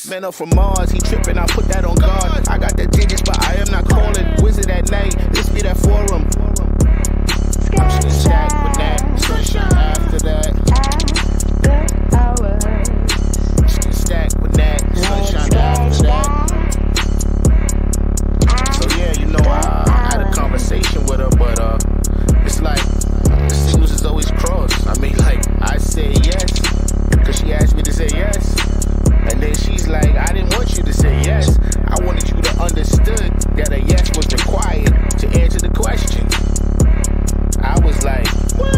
Man up from Mars, he tripping, I put that on guard. I got the digits, but I am not calling. Wizard at night, this be that forum. I'm just gonna stack with that. Sunshine after that. Just gonna stack with that. Sunshine after that. So yeah, you know, I had a conversation with her, but it's like the signals is always crossed. I mean, like, I say yes, cause she asked me to say yes. And then she's like, I didn't want you to say yes. I wanted you to understood that a yes was required to answer the question. I was like, what?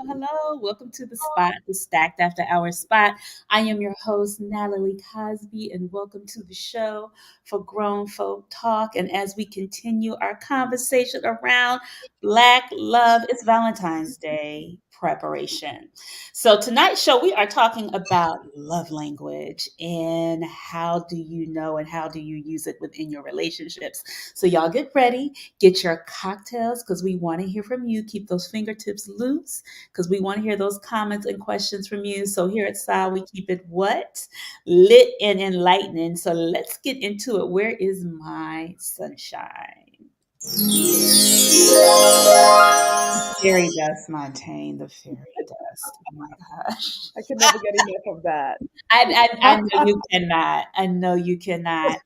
Hello. Welcome to the spot, the Stacked After Hours spot. I am your host, Natalie Cosby, and welcome to the show for Grown Folk Talk. And as we continue our conversation around Black love, it's Valentine's Day preparation. So tonight's show, we are talking about love language and how do you know and how do you use it within your relationships. So y'all get ready, get your cocktails because we want to hear from you. Keep those fingertips loose because we want to hear those comments and questions from you. So here at Style, we keep it what? Lit and enlightening. So let's get into it. Where is my sunshine? Fairy dust, Montaigne, the fairy dust. Oh my gosh. I can never get enough of that. I know you cannot. I know you cannot.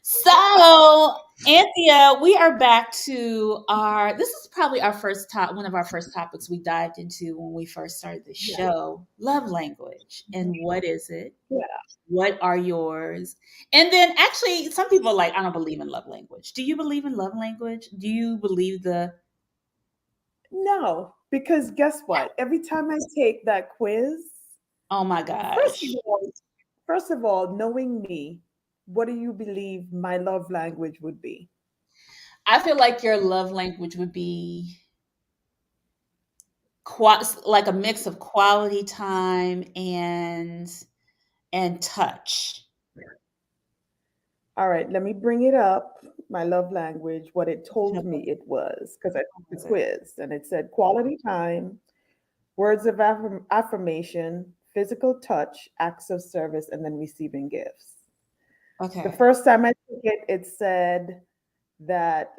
So, Anthea, we are back to this is probably one of our first topics we dived into when we first started the show, love language. And what is it? Yeah. What are yours? And then actually, some people are like, I don't believe in love language. Do you believe in love language? Do you believe No, because guess what? Every time I take that quiz, oh my gosh. first of all, knowing me, what do you believe my love language would be? I feel like your love language would be like a mix of quality time and touch. All right, let me bring it up. My love language, what it told me it was, because I took the quiz and it said quality time, words of affirmation, physical touch, acts of service, and then receiving gifts. Okay. The first time I took it, it said that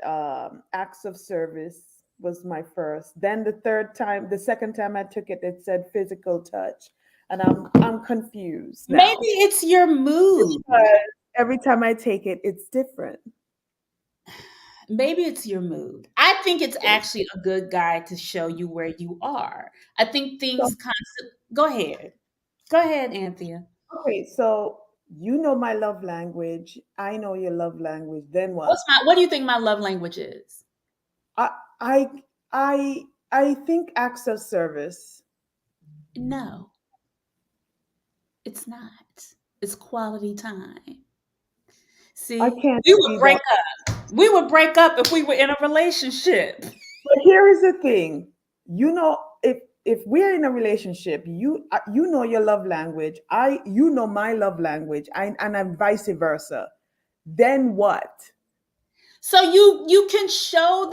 acts of service was my first. Then the second time I took it, it said physical touch, and I'm confused now. Maybe it's your mood. Because every time I take it, it's different. Maybe it's your mood. I think it's actually a good guide to show you where you are. I think things Go ahead, Anthea. Okay, so you know my love language. I know your love language. Then what? What do you think my love language is? I I think acts of service. No, it's not. It's quality time. See, I can't we would see break that. up. We would break up if we were in a relationship. But here is the thing. You know, if we're in a relationship, you know your love language. You know my love language. And I'm vice versa. Then what? So you can show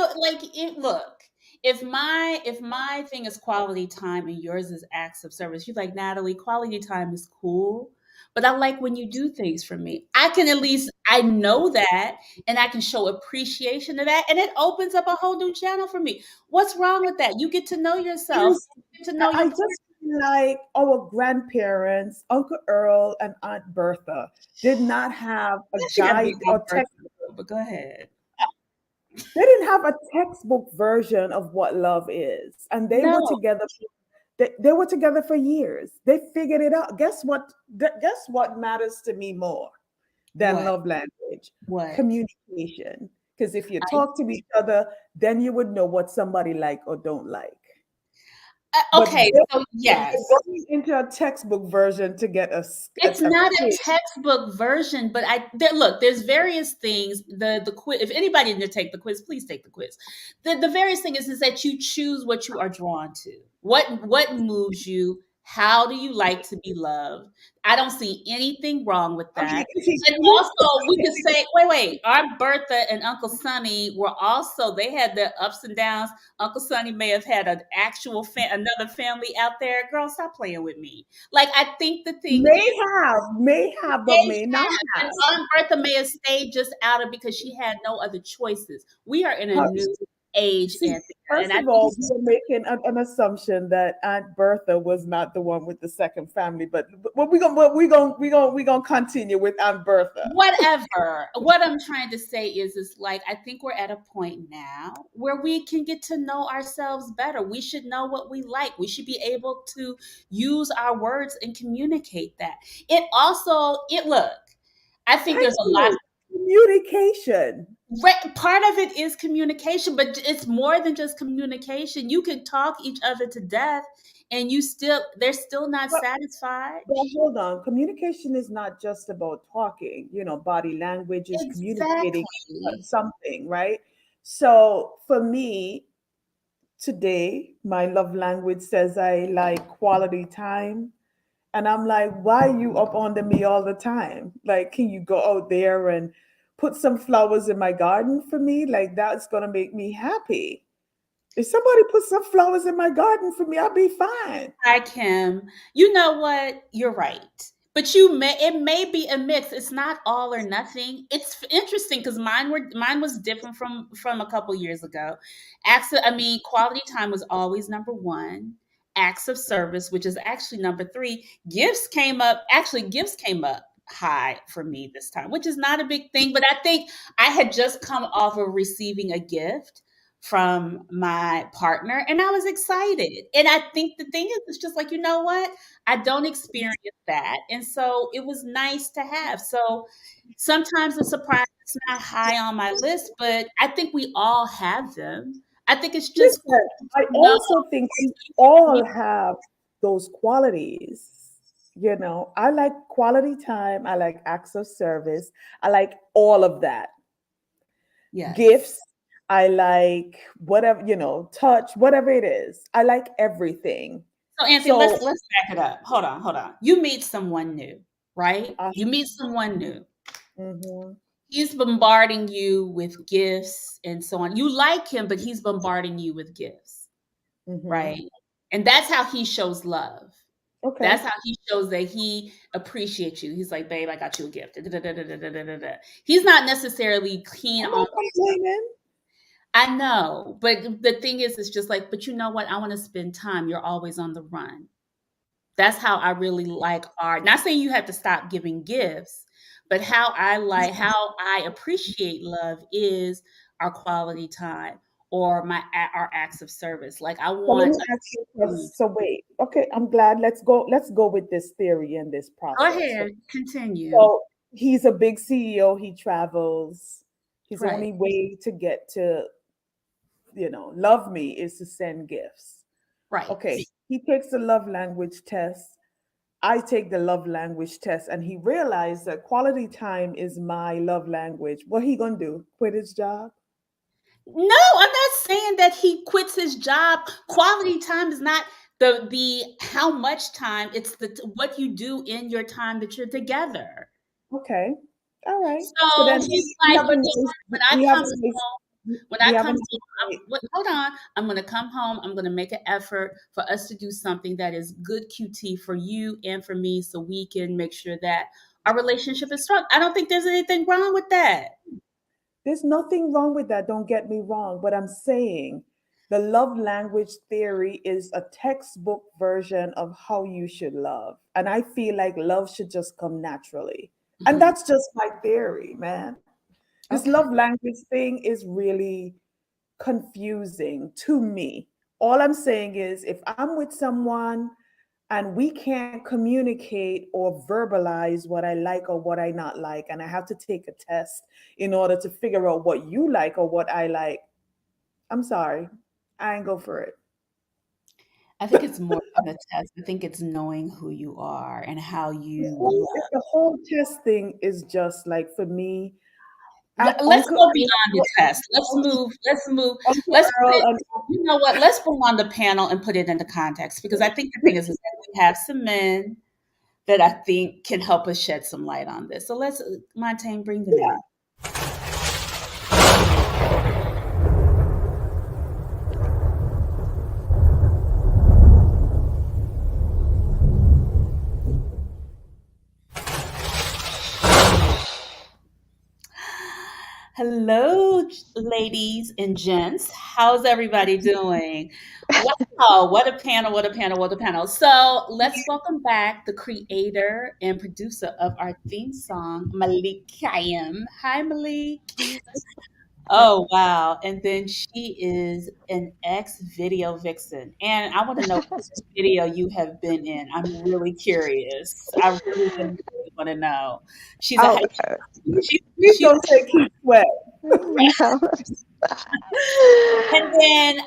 look. If my thing is quality time and yours is acts of service, you're like, Natalie, quality time is cool, but I like when you do things for me. I know that and I can show appreciation to that and it opens up a whole new channel for me. What's wrong with that? You get to know yourself, you get to know I your just feel like our grandparents, Uncle Earl and Aunt Bertha, did not have a guide or text. But go ahead. They didn't have a textbook version of what love is, and they were together. They were together for years. They figured it out. Guess what? Guess what matters to me more than love language? What? Communication. Because if you talk to each other, then you would know what somebody like or don't like. But Okay, so they're yes. going into a textbook version to get It's a not a quiz. textbook version, but look, there's various things. The quiz, if anybody didn't take the quiz, please take the quiz. The various thing is that you choose what you are drawn to. What moves you? How do you like to be loved? I don't see anything wrong with Okay, that. you see, And also, we could say, wait, Aunt Bertha and Uncle Sonny were also, they had their ups and downs. Uncle Sonny may have had an actual another family out there. Girl, stop playing with me. Like, I think the thing is, may have, but they may not have, and have. Aunt Bertha may have stayed just out of because she had no other choices. We are in a How, new age, see, Anthea, and first I of think all, it's, we are making an assumption that Aunt Bertha was not the one with the second family, but we gonna continue with Aunt Bertha. whatever. What I'm trying to say is like I think we're at a point now where we can get to know ourselves better. We should know what we like. We should be able to use our words and communicate that. It also it look. I think Thank there's a lot. you. Communication. Part of it is communication, but it's more than just communication. You can talk each other to death, and they're still not But, satisfied. but hold on. Communication is not just about talking. Body language is communicating Exactly. something, right? So for me, today, my love language says I like quality time. And I'm like, why are you up under me all the time? Like, can you go out there and put some flowers in my garden for me? Like, that's going to make me happy. If somebody put some flowers in my garden for me, I'll be fine. Hi, Kim. You know what? You're right. But it may be a mix. It's not all or nothing. It's interesting because mine was different from a couple years ago. Quality time was always number one. Acts of service, which is actually number three. Gifts came up high for me this time, which is not a big thing. But I think I had just come off of receiving a gift from my partner and I was excited. And I think the thing is, it's just like, you know what? I don't experience that. And so it was nice to have. So sometimes a surprise is not high on my list, but I think we all have them. I think it's just Listen, I cool to know. also think we all have those qualities. I like quality time. I like acts of service. I like all of that. Yes. Gifts. I like whatever, touch, whatever it is. I like everything. So Anthony, let's So, let's back it up. Hold on. You meet someone new, right? I, You meet someone new. mhm, He's bombarding you with gifts and so on. You like him, but he's bombarding you with gifts, mhm. right? And that's how he shows love. Okay. That's how he shows that he appreciates you. He's like, babe, I got you a gift. He's not necessarily keen I'm on, not complaining. I know, but the thing is, it's just like, but you know what? I want to spend time. You're always on the run. That's how I really like art. Not saying you have to stop giving gifts, but how I appreciate love is our quality time or our acts of service. Like I So let want me to ask you a see. question. So wait, okay, I'm glad. Let's go with this theory and this Go process. ahead, continue. So he's a big CEO, he travels. His Right, only way to get to, love me is to send gifts. right. Okay. He takes the love language test. I take the love language test and he realized that quality time is my love language. What he gonna do? Quit his job? No, I'm not saying that he quits his job. Quality time is not the how much time, it's the what you do in your time that you're together. Okay. All right. So So then he's we like, have you a know nice what? we have a nice When we I have a come nice home, date. hold on. I'm gonna come home. I'm gonna make an effort for us to do something that is good QT for you and for me, so we can make sure that our relationship is strong. I don't think there's anything wrong with that. There's nothing wrong with that, don't get me wrong, but I'm saying the love language theory is a textbook version of how you should love. And I feel like love should just come naturally. And Mhm. that's just my theory, man. This Okay. love language thing is really confusing to me. All I'm saying is if I'm with someone and we can't communicate or verbalize what I like or what I not like, and I have to take a test in order to figure out what you like or what I like, I'm sorry, I ain't go for it. I think it's more than a test. I think it's knowing who you are and how you If love. the whole test thing is just like for me, Let's Uncle go beyond the test. Let's move. Uncle Let's put Earl it, and you know what? Let's bring on the panel and put it into context because I think the thing is that we have some men that I think can help us shed some light on this. So let's, Montaigne, bring them in. Hello, ladies and gents. How's everybody doing? Wow, what a panel, what a panel, what a panel. So let's welcome back the creator and producer of our theme song, Malik Kayem. Hi, Malik. Oh, wow. And then she is an ex video vixen. And I want to know which video you have been in. I'm really curious. I really, really, really want to know. She's a high, Oh, please she's don't say Keith Sweat. no. And then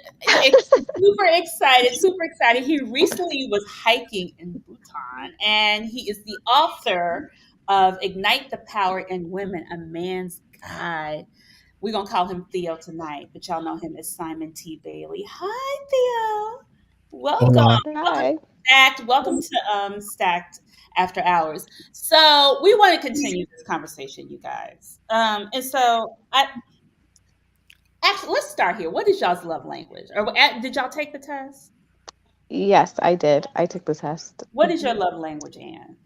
super excited. He recently was hiking in Bhutan, and he is the author of Ignite the Power in Women, A Man's Guide. We're gonna call him Theo tonight, but y'all know him as Simon T. Bailey. Hi, Theo. Welcome. Hola. Welcome Hi. to Stacked. Welcome to Stacked After Hours. So we want to continue this conversation, you guys. And so I actually, let's start here. What is y'all's love language? Or did y'all take the test? Yes, I did. I took the test. What is your love language, Anne?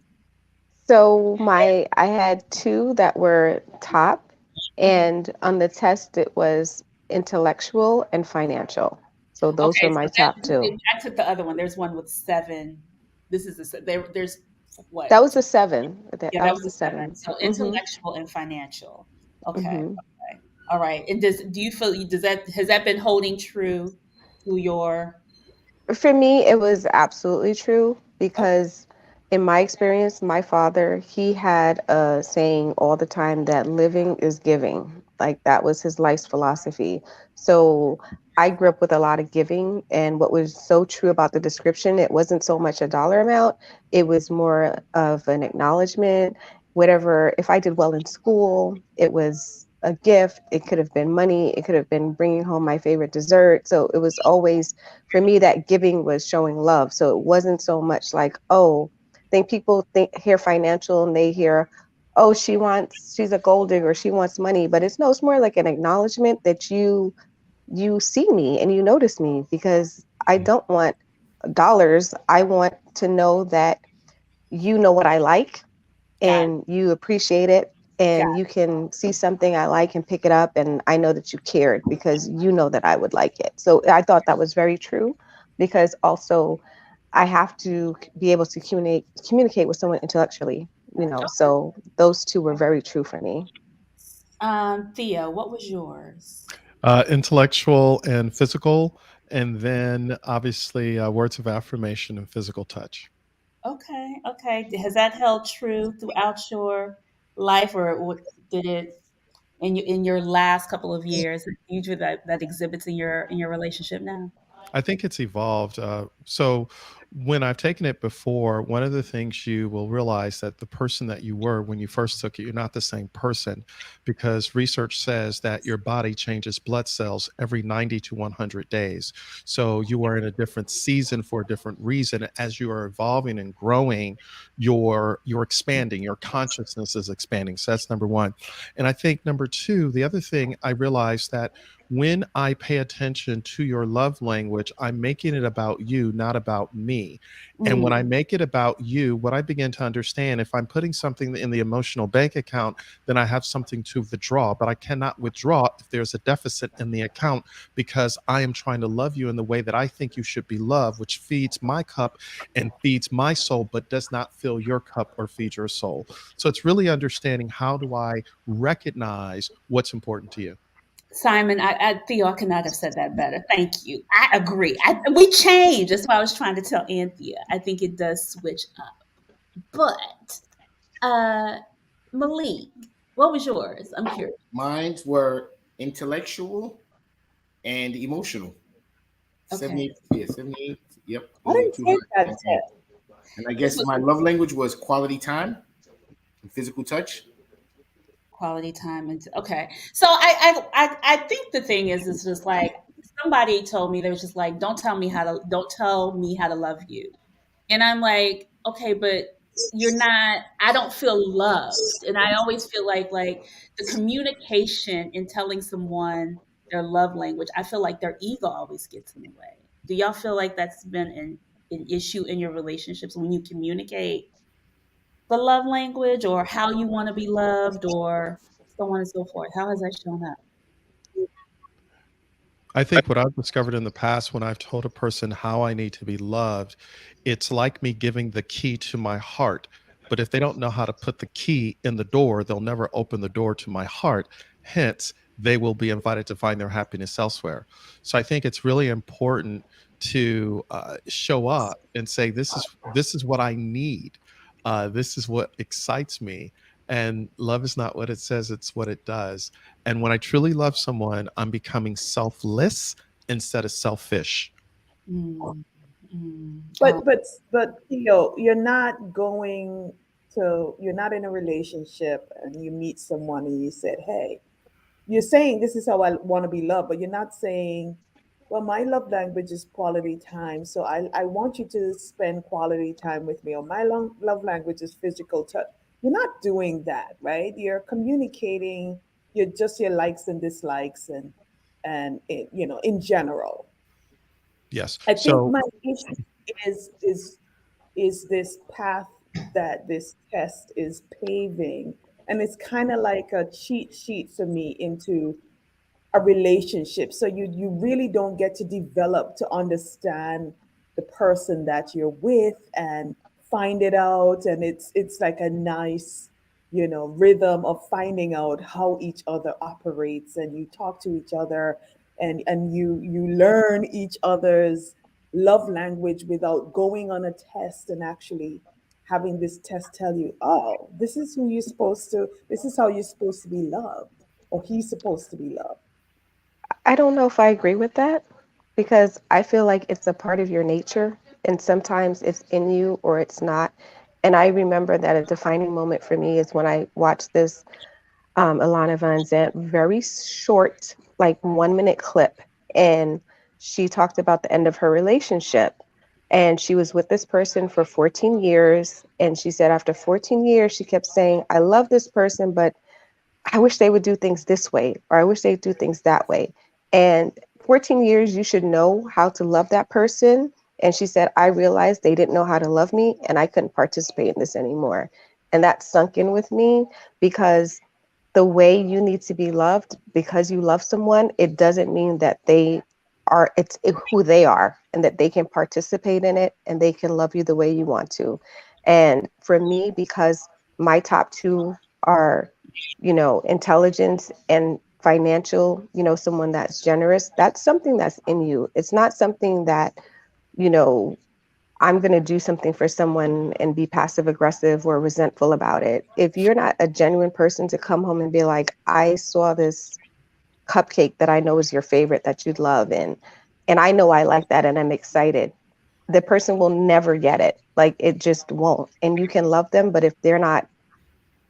So I had two that were top, and on the test it was intellectual and financial. So those Okay, were my so top two. I took the other one. There's one with seven. This is there's what? That was a seven. That Yeah, that that was was the a seven. seven. So Mhm. intellectual and financial. Okay, Mhm. okay, all right. And do you feel does that has that been holding true to your? For me, it was absolutely true Okay, because in my experience, my father, he had a saying all the time that living is giving. Like that was his life's philosophy. So I grew up with a lot of giving, and what was so true about the description, it wasn't so much a dollar amount, it was more of an acknowledgement. Whatever, if I did well in school, it was a gift. It could have been money, it could have been bringing home my favorite dessert. So it was always, for me, that giving was showing love. So it wasn't so much like, oh, I think people hear financial and they hear, oh, she's a gold digger, she wants money. But it's no, it's more like an acknowledgement that you see me and you notice me, because I don't want dollars. I want to know that you know what I like got and you appreciate it, and got you can see something I like and pick it up, and I know that you cared because you know that I would like it. So I thought that was very true, because also I have to be able to communicate with someone intellectually, so those two were very true for me. Theo, what was yours? Intellectual and physical, and then obviously words of affirmation and physical touch. Okay, okay. Has that held true throughout your life, or did it in your last couple of years? Usually that exhibits in your relationship now. I think it's evolved. So when I've taken it before, one of the things you will realize that the person that you were when you first took it, you're not the same person, because research says that your body changes blood cells every 90 to 100 days. So you are in a different season for a different reason. As you are evolving and growing, you're expanding, your consciousness is expanding. So that's number one. And I think number two, the other thing I realized that when I pay attention to your love language, I'm making it about you, not about me. And when I Mm, make it about you, what I begin to understand, if I'm putting something in the emotional bank account, then I have something to withdraw. But I cannot withdraw if there's a deficit in the account, because I am trying to love you in the way that I think you should be loved, which feeds my cup and feeds my soul, but does not fill your cup or feed your soul. So it's really understanding, how do I recognize what's important to you? Simon, Theo, I could not have said that better. Thank you. I agree. We change. That's why I was trying to tell Anthea. I think it does switch up. But uh, Malik, what was yours? I'm curious. Mines were intellectual and emotional. Okay. 78, yeah, 78. Yep, I those are the didn't two take that highest. test. And I guess my love language was quality time and physical touch. Quality time and okay. So I think the thing is just like somebody told me they was just like, don't tell me how to love you. And I'm like, okay, but you're not, I don't feel loved. And I always feel like the communication in telling someone their love language, I feel like their ego always gets in the way. Do y'all feel like that's been an issue in your relationships when you communicate the love language or how you want to be loved or so on and so forth? How has that shown up? I think what I've discovered in the past when I've told a person how I need to be loved, it's like me giving the key to my heart. But if they don't know how to put the key in the door, they'll never open the door to my heart. Hence, they will be invited to find their happiness elsewhere. So I think it's really important to show up and say, "This is what I need. This is what excites me." And love is not what it says; it's what it does. And when I truly love someone, I'm becoming selfless instead of selfish. Mm, mm. Oh, But Theo, you're not in a relationship and you meet someone and you said, hey, you're saying this is how I want to be loved, but you're not saying, well, my love language is quality time. So I want you to spend quality time with me, or my love language is physical touch. You're not doing that, right? You're communicating your likes and dislikes and it, in general. Yes. I think So my issue is this path that this test is paving, and it's kind of like a cheat sheet for me into a relationship. So you really don't get to develop to understand the person that you're with and find it out. And it's like a nice, rhythm of finding out how each other operates, and you talk to each other, and you learn each other's love language without going on a test and actually having this test tell you, oh, this is how you're supposed to be loved, or he's supposed to be loved. I don't know if I agree with that because I feel like it's a part of your nature and sometimes it's in you or it's not. And I remember that a defining moment for me is when I watched this Alana Van Zant very short, like 1 minute clip. And she talked about the end of her relationship. And she was with this person for 14 years. And she said after 14 years, she kept saying, I love this person, but I wish they would do things this way, or I wish they'd do things that way. And 14 years, you should know how to love that person. And she said, I realized they didn't know how to love me and I couldn't participate in this anymore. And that sunk in with me because the way you need to be loved because you love someone, it doesn't mean that who they are and that they can participate in it and they can love you the way you want to. And for me, because my top two are, intelligence and financial, someone that's generous, that's something that's in you. It's not something that, you know, I'm going to do something for someone and be passive aggressive or resentful about it. If you're not a genuine person to come home and be like, I saw this cupcake that I know is your favorite that you'd love, and I know I like that and I'm excited, the person will never get it. Like it just won't. And you can love them, but if they're not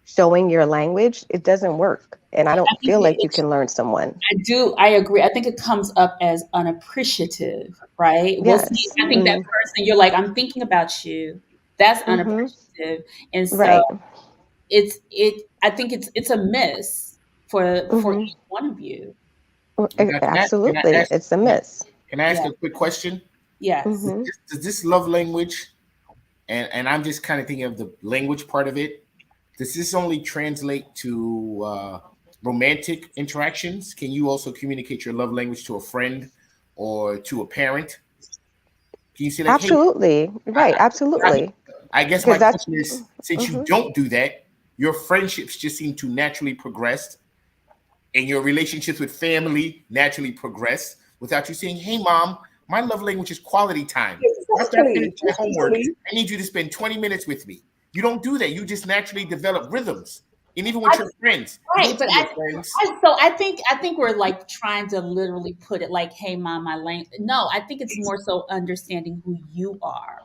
showing your language, it doesn't work. And I I don't think feel like you can learn someone. I do. I agree. I think it comes up as unappreciative, right? We'll see. Yes. I think that person, you're like, I'm thinking about you. That's Mm-hmm. unappreciative. And so Right. I think it's a miss for Mm-hmm. each one of you. Now, Absolutely. It's a miss. can I ask Yeah. a quick question? Yes. Mm-hmm. Does this love language, and I'm just kind of thinking of the language part of it, does this only translate to romantic interactions? Can you also communicate your love language to a friend or to a parent? Can you say like, hey, Absolutely. Right. I, I, Absolutely. I guess Because my that's question is, since you hmm don't do that, your friendships just seem to naturally progress, and your relationships with family naturally progress without you saying, hey, mom, my love language is quality time. After I finish Exactly. my homework, Exactly. I need you to spend 20 minutes with me. You don't do that. You just naturally develop rhythms And even with your friends, you Right, don't but tell your friends. I think we're like trying to literally put it like, "Hey, mom, my lane." No, I think it's more so understanding who you are.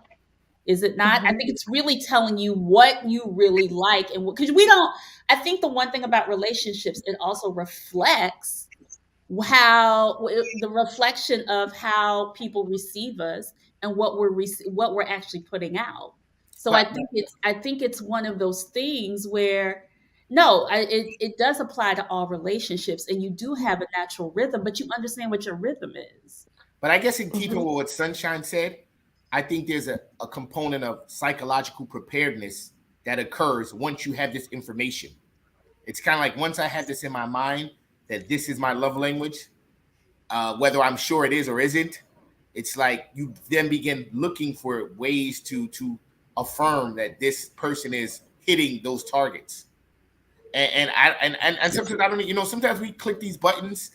Is it not? I Mhm. think it's really telling you what you really like, and because we don't. I think the one thing about relationships, it also reflects how the reflection of how people receive us and what we're actually putting out. So But I think it's one of those things where no, it does apply to all relationships, and you do have a natural rhythm, but you understand what your rhythm is. but I guess in keeping Mhm. with what Sunshine said, I think there's a component of psychological preparedness that occurs once you have this information. It's kind of like once I have this in my mind that this is my love language, whether I'm sure it is or isn't, it's like you then begin looking for ways to affirm that this person is hitting those targets. And sometimes I don't, sometimes we click these buttons,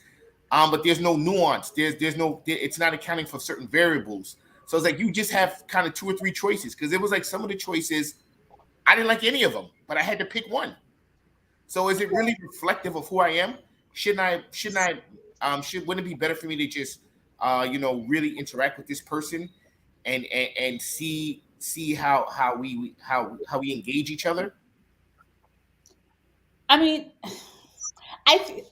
but there's no nuance. There's no, it's not accounting for certain variables. So it's like you just have kind of two or three choices, because it was like some of the choices I didn't like any of them, but I had to pick one. So is it really reflective of who I am? Should wouldn't it be better for me to just really interact with this person and see how we engage each other? I mean, I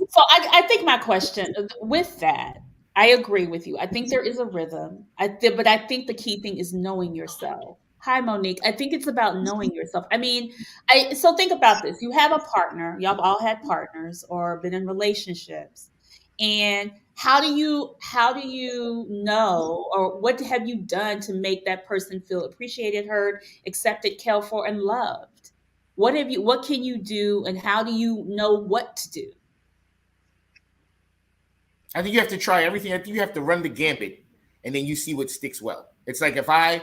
So I think my question with that, I agree with you. I think there is a rhythm. But I think the key thing is knowing yourself. Hi, Monique. I think it's about knowing yourself. I mean, I so think about this. You have a partner. Y'all have all had partners or been in relationships, and how do you know, or what have you done to make that person feel appreciated, heard, accepted, cared for, and loved? What can you do, and how do you know what to do? I think you have to try everything. I think you have to run the gambit, and then you see what sticks well. It's like if I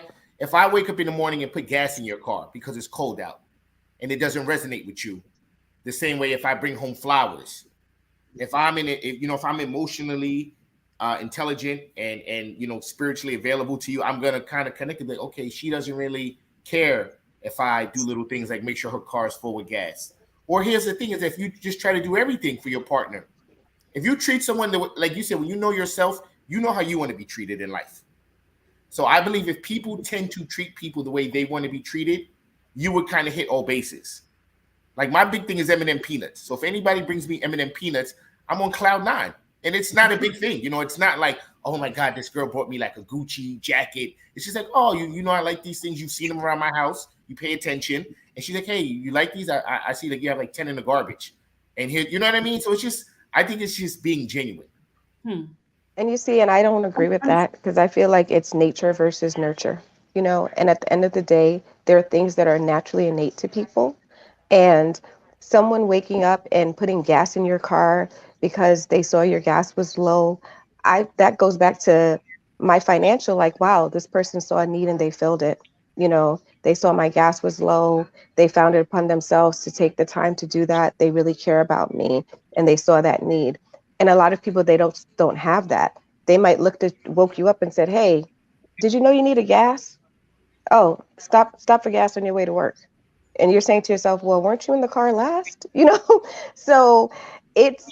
wake up in the morning and put gas in your car because it's cold out, and it doesn't resonate with you, the same way if I bring home flowers, if I'm in it, if I'm emotionally intelligent and spiritually available to you, I'm gonna kind of connect it. Like, okay, she doesn't really care if I do little things like make sure her car is full with gas. Or here's the thing: is if you just try to do everything for your partner, if you treat someone like you said, when you know yourself, you know how you want to be treated in life. So I believe if people tend to treat people the way they want to be treated, you would kind of hit all bases. Like my big thing is M&M peanuts. So if anybody brings me M&M peanuts, I'm on cloud nine. And it's not a big thing. It's not like, oh my God, this girl brought me like a Gucci jacket. It's just like, oh, I like these things. You've seen them around my house. You pay attention. And she's like, hey, you like these? I see that you have like 10 in the garbage. And here, you know what I mean? So I think it's just being genuine. Hmm. And you see, and I don't agree with that because I feel like it's nature versus nurture, and at the end of the day, there are things that are naturally innate to people. And someone waking up and putting gas in your car because they saw your gas was low, that goes back to my financial, like, wow, this person saw a need and they filled it. They saw my gas was low, they found it upon themselves to take the time to do that. They really care about me and they saw that need. And a lot of people, they don't have that. They might woke you up and said, hey, did you know you need a gas? Oh, stop for gas on your way to work. And you're saying to yourself, well, weren't you in the car last? So it's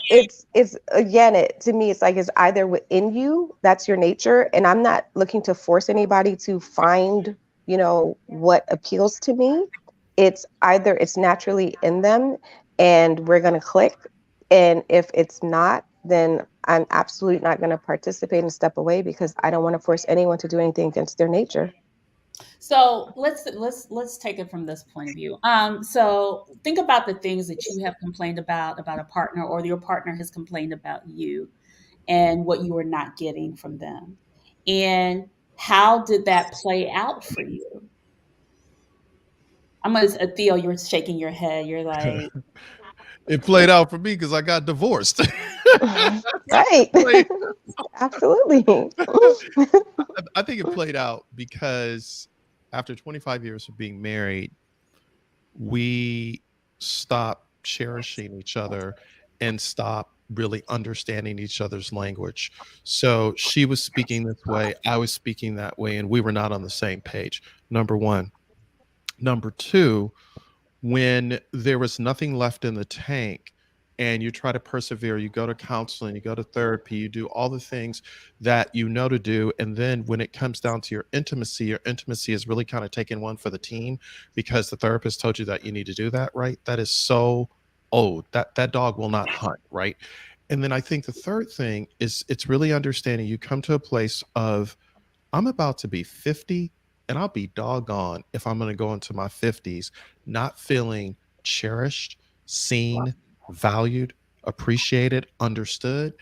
again, to me, it's like, it's either within you, that's your nature. And I'm not looking to force anybody to find, what appeals to me. It's either it's naturally in them and we're going to click. And if it's not, then I'm absolutely not going to participate and step away because I don't want to force anyone to do anything against their nature. So let's take it from this point of view. So think about the things that you have complained about a partner, or your partner has complained about you, and what you are not getting from them, and how did that play out for you? I'm gonna Theo, you're shaking your head. You're like, It played out for me because I got divorced. Right. Played- Absolutely. I think it played out because after 25 years of being married, we stopped cherishing each other and stopped really understanding each other's language. So she was speaking this way, I was speaking that way, and we were not on the same page. Number one. Number two, when there was nothing left in the tank, and you try to persevere, you go to counseling, you go to therapy, you do all the things that you know to do. And then when it comes down to your intimacy is really kind of taking one for the team because the therapist told you that you need to do that, right? That is so old. That dog will not hunt, right? And then I think the third thing is it's really understanding you come to a place of I'm about to be 50 and I'll be doggone if I'm going to go into my 50s not feeling cherished, seen, valued, appreciated, understood.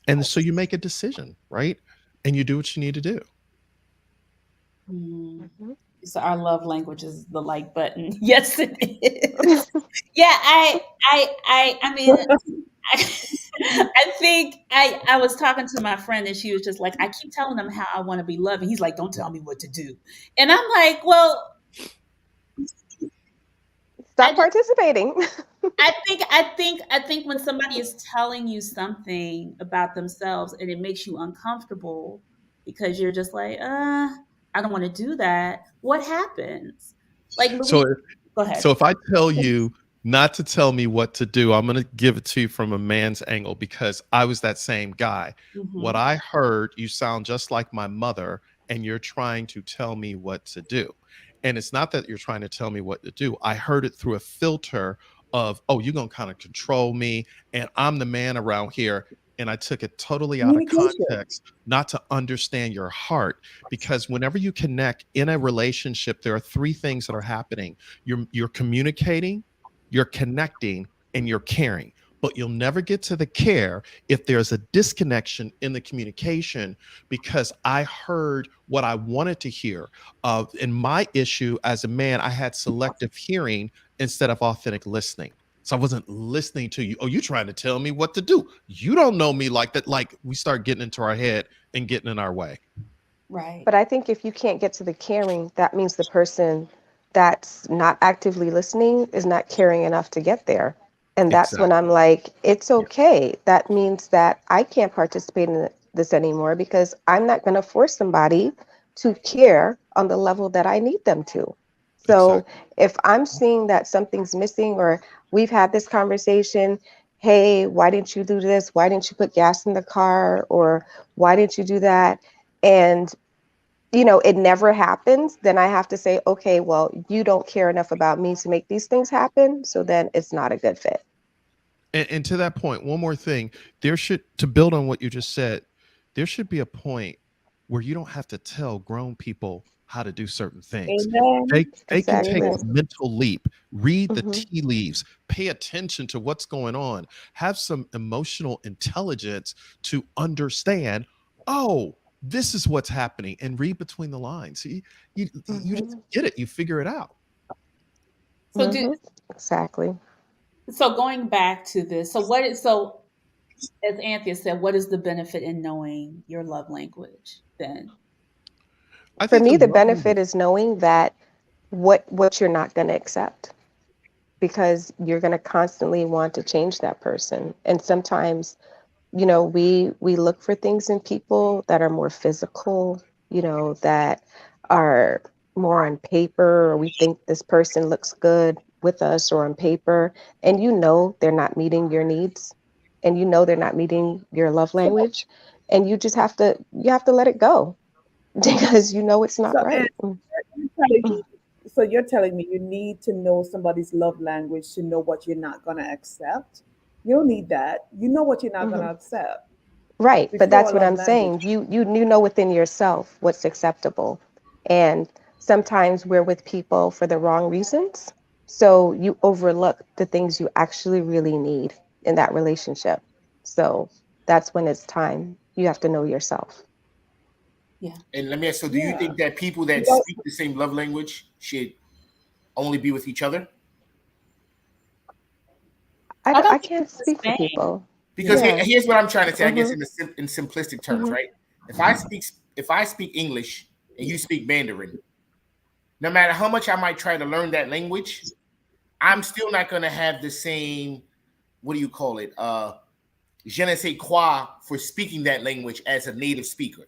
And so you make a decision, right? And you do what you need to do. Mhm. So our love language is the like button. Yes, it is. Yeah, I mean, I, I think I was talking to my friend and she was just like, I keep telling him how I want to be loved, and he's like, don't tell me what to do. And I'm like, well, I Stop just participating. I think when somebody is telling you something about themselves and it makes you uncomfortable because you're just like, I don't want to do that. What happens? Like So Louise, go ahead. So if I tell you not to tell me what to do, I'm going to give it to you from a man's angle because I was that same guy. What Hmm. I heard, you sound just like my mother, and you're trying to tell me what to do. And it's not that you're trying to tell me what to do. I heard it through a filter of, oh, you're going to kind of control me, and I'm the man around here. And I took it totally out of Communication. context, not to understand your heart. Because whenever you connect in a relationship, there are three things that are happening. You're communicating, you're connecting, and you're caring. But you'll never get to the care if there's a disconnection in the communication because I heard what I wanted to hear. And my issue as a man, I had selective hearing instead of authentic listening. So I wasn't listening to you. Oh, you trying to tell me what to do. You don't know me like that. Like we start getting into our head and getting in our way. Right. But I think if you can't get to the caring, that means the person that's not actively listening is not caring enough to get there. And that's when I'm Exactly. like, it's Yeah. okay. That means that I can't participate in this anymore because I'm not going to force somebody to care on the level that I need them to. So Exactly. if I'm seeing that something's missing or we've had this conversation, hey, why didn't you do this? Why didn't you put gas in the car? Or why didn't you do that? And it never happens, then I have to say, okay, well, you don't care enough about me to make these things happen. So then it's not a good fit. And to that point, one more thing. There should, to build on what you just said, there should be a point where you don't have to tell grown people how to do certain things. Amen. They can take Exactly. a Amen. mental leap, read the Hmm. tea leaves, pay attention to what's going on, have some emotional intelligence to understand, oh, this is what's happening, and read between the lines. You just Hmm. get it, you figure it out. So do Hmm. Exactly. so going back to this. So what is so as Anthea said, what is the benefit in knowing your love language then? I For think the me, the love benefit language, is knowing that what you're not going to accept because you're going to constantly want to change that person. And sometimes we look for things in people that are more physical, that are more on paper, or we think this person looks good with us or on paper, and they're not meeting your needs, and they're not meeting your love So, language, and you have to let it go because it's not and right. you're telling me, so you're telling me you need to know somebody's love language to know what you're not going to accept. You don't need that. You know what you're not going Mhm. to accept Right, but before that's a what love I'm language. saying. You know within yourself what's acceptable. And sometimes we're with people for the wrong reasons. So you overlook the things you actually really need in that relationship. So that's when it's time. You have to know yourself. Yeah. And let me ask, so do you Yeah. think that people You that don't, speak the same love language should only be with each other? I, I don't- don't I think can't it's the speak for same. people. Because yeah. Yeah. here's what I'm trying to say, I guess Mm-hmm. in simplistic terms, Mm-hmm. right? If I speak English and you speak Mandarin, no matter how much I might try to learn that language, I'm still not going to have the same, what do you call it, je ne sais quoi for speaking that language as a native speaker,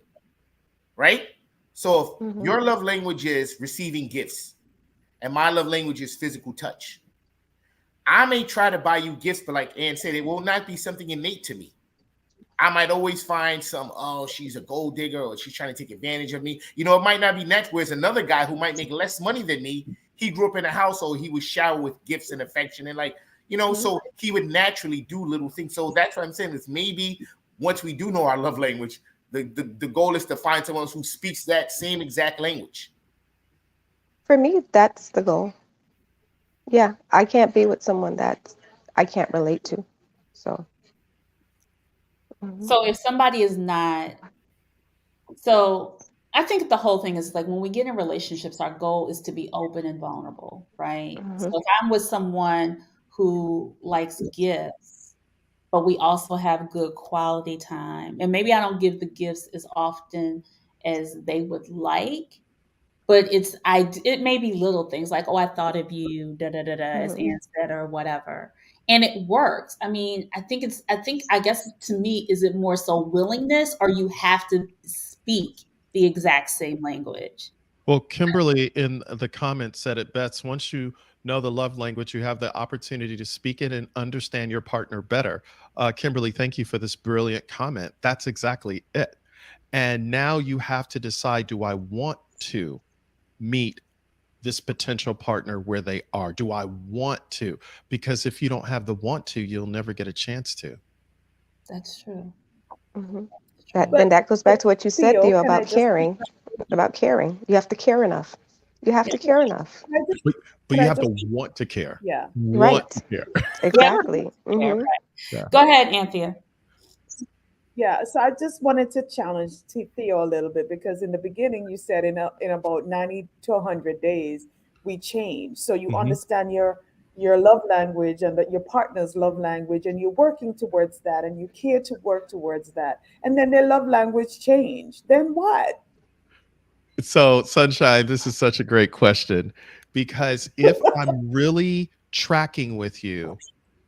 right? So if Mm-hmm. your love language is receiving gifts and my love language is physical touch, I may try to buy you gifts, but like Ann said, it will not be something innate to me. I might always find some, oh, she's a gold digger or she's trying to take advantage of me. You know, it might not be next. Whereas another guy who might make less money than me, he grew up in a household, he was showered with gifts and affection. And like, you know, so he would naturally do little things. So that's what I'm saying is maybe once we do know our love language, the goal is to find someone who speaks that same exact language. For me, that's the goal. Yeah, I can't be with someone that I can't relate to. So, So if somebody is not, so I think the whole thing is like when we get in relationships, our goal is to be open and vulnerable, right? So mhm, if I'm with someone who likes gifts, but we also have good quality time, and maybe I don't give the gifts as often as they would like, but it may be little things like, "Oh, I thought of you, da, da, da, da," as mhm, Ann said, or whatever, and it works. I mean, I guess to me, is it more so willingness or you have to speak the exact same language? Well, Kimberly in the comments said it best. Once you know the love language, you have the opportunity to speak it and understand your partner better. Kimberly, thank you for this brilliant comment. That's exactly it. And now you have to decide, do I want to meet this potential partner where they are? Do I want to? Because if you don't have the want to, you'll never get a chance to. That's true. mhm. That's That true. then But, that goes but back to what you said, Theo, Theo, can I about just caring. About caring. You have to care enough. You have Yeah. to care enough. can I just But, but can you I have just to want to care. yeah. Want Right. to care. Yeah. Exactly. Yeah, Hmm. right. Yeah. Go ahead, Anthea. Yeah, so I just wanted to challenge Theo a little bit because in the beginning you said in about 90 to 100 days we change. So you Mhm. understand your love language and that your partner's love language and you're working towards that and you care to work towards that. And then their love language change. Then what? So, Sunshine, this is such a great question because if I'm really tracking with you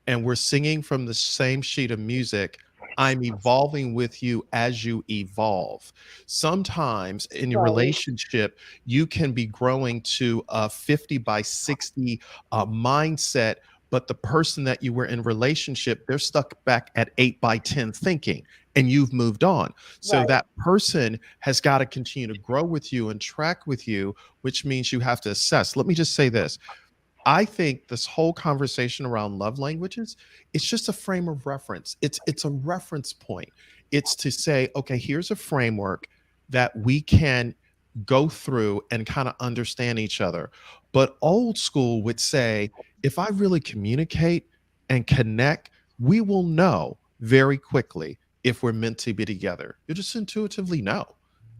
and we're singing from the same sheet of music, I'm evolving with you as you evolve. Sometimes in your Right, relationship, you can be growing to a 50 by 60 mindset, but the person that you were in relationship, they're stuck back at 8 by 10 thinking, and you've moved on. So right. that person has got to continue to grow with you and track with you, which means you have to assess. Let me just say this. I think this whole conversation around love languages, it's just a frame of reference. It's a reference point. It's to say, okay, here's a framework that we can go through and kind of understand each other. But old school would say, if I really communicate and connect, we will know very quickly if we're meant to be together. You just intuitively know.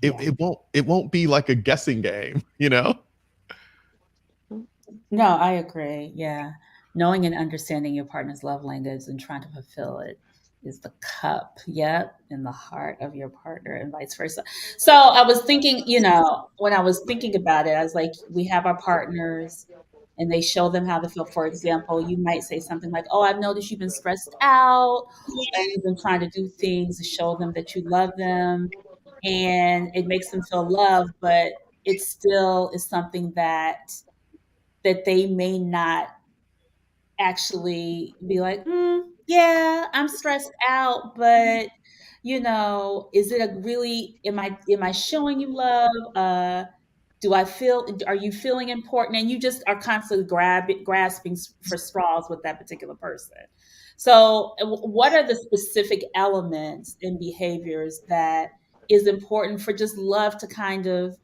It, Yeah. it won't be like a guessing game, you know? No, I agree. Yeah. Knowing and understanding your partner's love language and trying to fulfill it is the cup, yep, in the heart of your partner and vice versa. So I was thinking, when I was thinking about it, I was like, we have our partners and they show them how to feel. For example, you might say something like, "Oh, I've noticed you've been stressed out and you've been trying to do things to show them that you love them." And it makes them feel loved, but it still is something that they may not actually be like, yeah, I'm stressed out, but is it a really, am I showing you love? Are you feeling important? And you just are constantly grasping for straws with that particular person. So, what are the specific elements and behaviors that is important for just love to kind of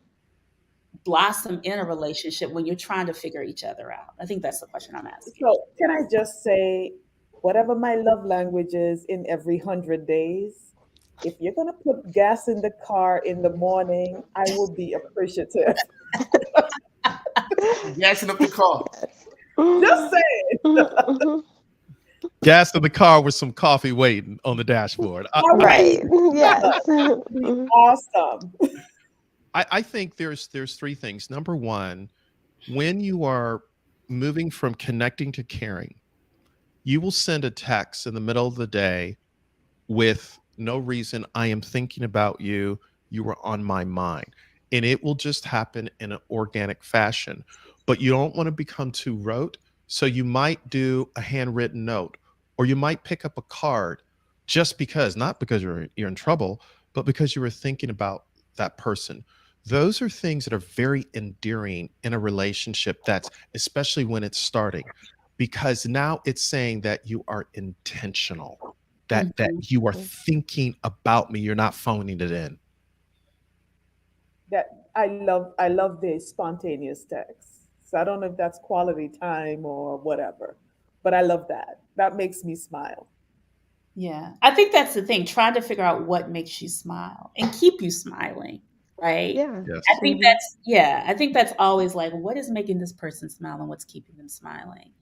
blossom in a relationship when you're trying to figure each other out? I think that's the question I'm asking. So can I just say, whatever my love language is in every 100 days, if you're gonna put gas in the car in the morning, I will be appreciative. Gassing up the car. Yes. Just Mhm, saying. mhm. Gas in the car with some coffee waiting on the dashboard. That would be Right. Yes. that would be Mhm, awesome. I think there's three things. Number one, when you are moving from connecting to caring, you will send a text in the middle of the day with no reason. I am thinking about you. You were on my mind. And it will just happen in an organic fashion. But you don't want to become too rote. So you might do a handwritten note, or you might pick up a card just because, not because you're in trouble, but because you were thinking about that person. Those are things that are very endearing in a relationship, that's especially when it's starting, because now it's saying that you are intentional, that Mhm. you are thinking about me, you're not phoning it in. That I love the spontaneous text. So I don't know if that's quality time or whatever, but I love that. That makes me smile. Yeah. I think that's the thing, trying to figure out what makes you smile and keep you smiling, right? Yeah. I Yes. think Hmm. that's yeah, I think that's always like what is making this person smile and what's keeping them smiling.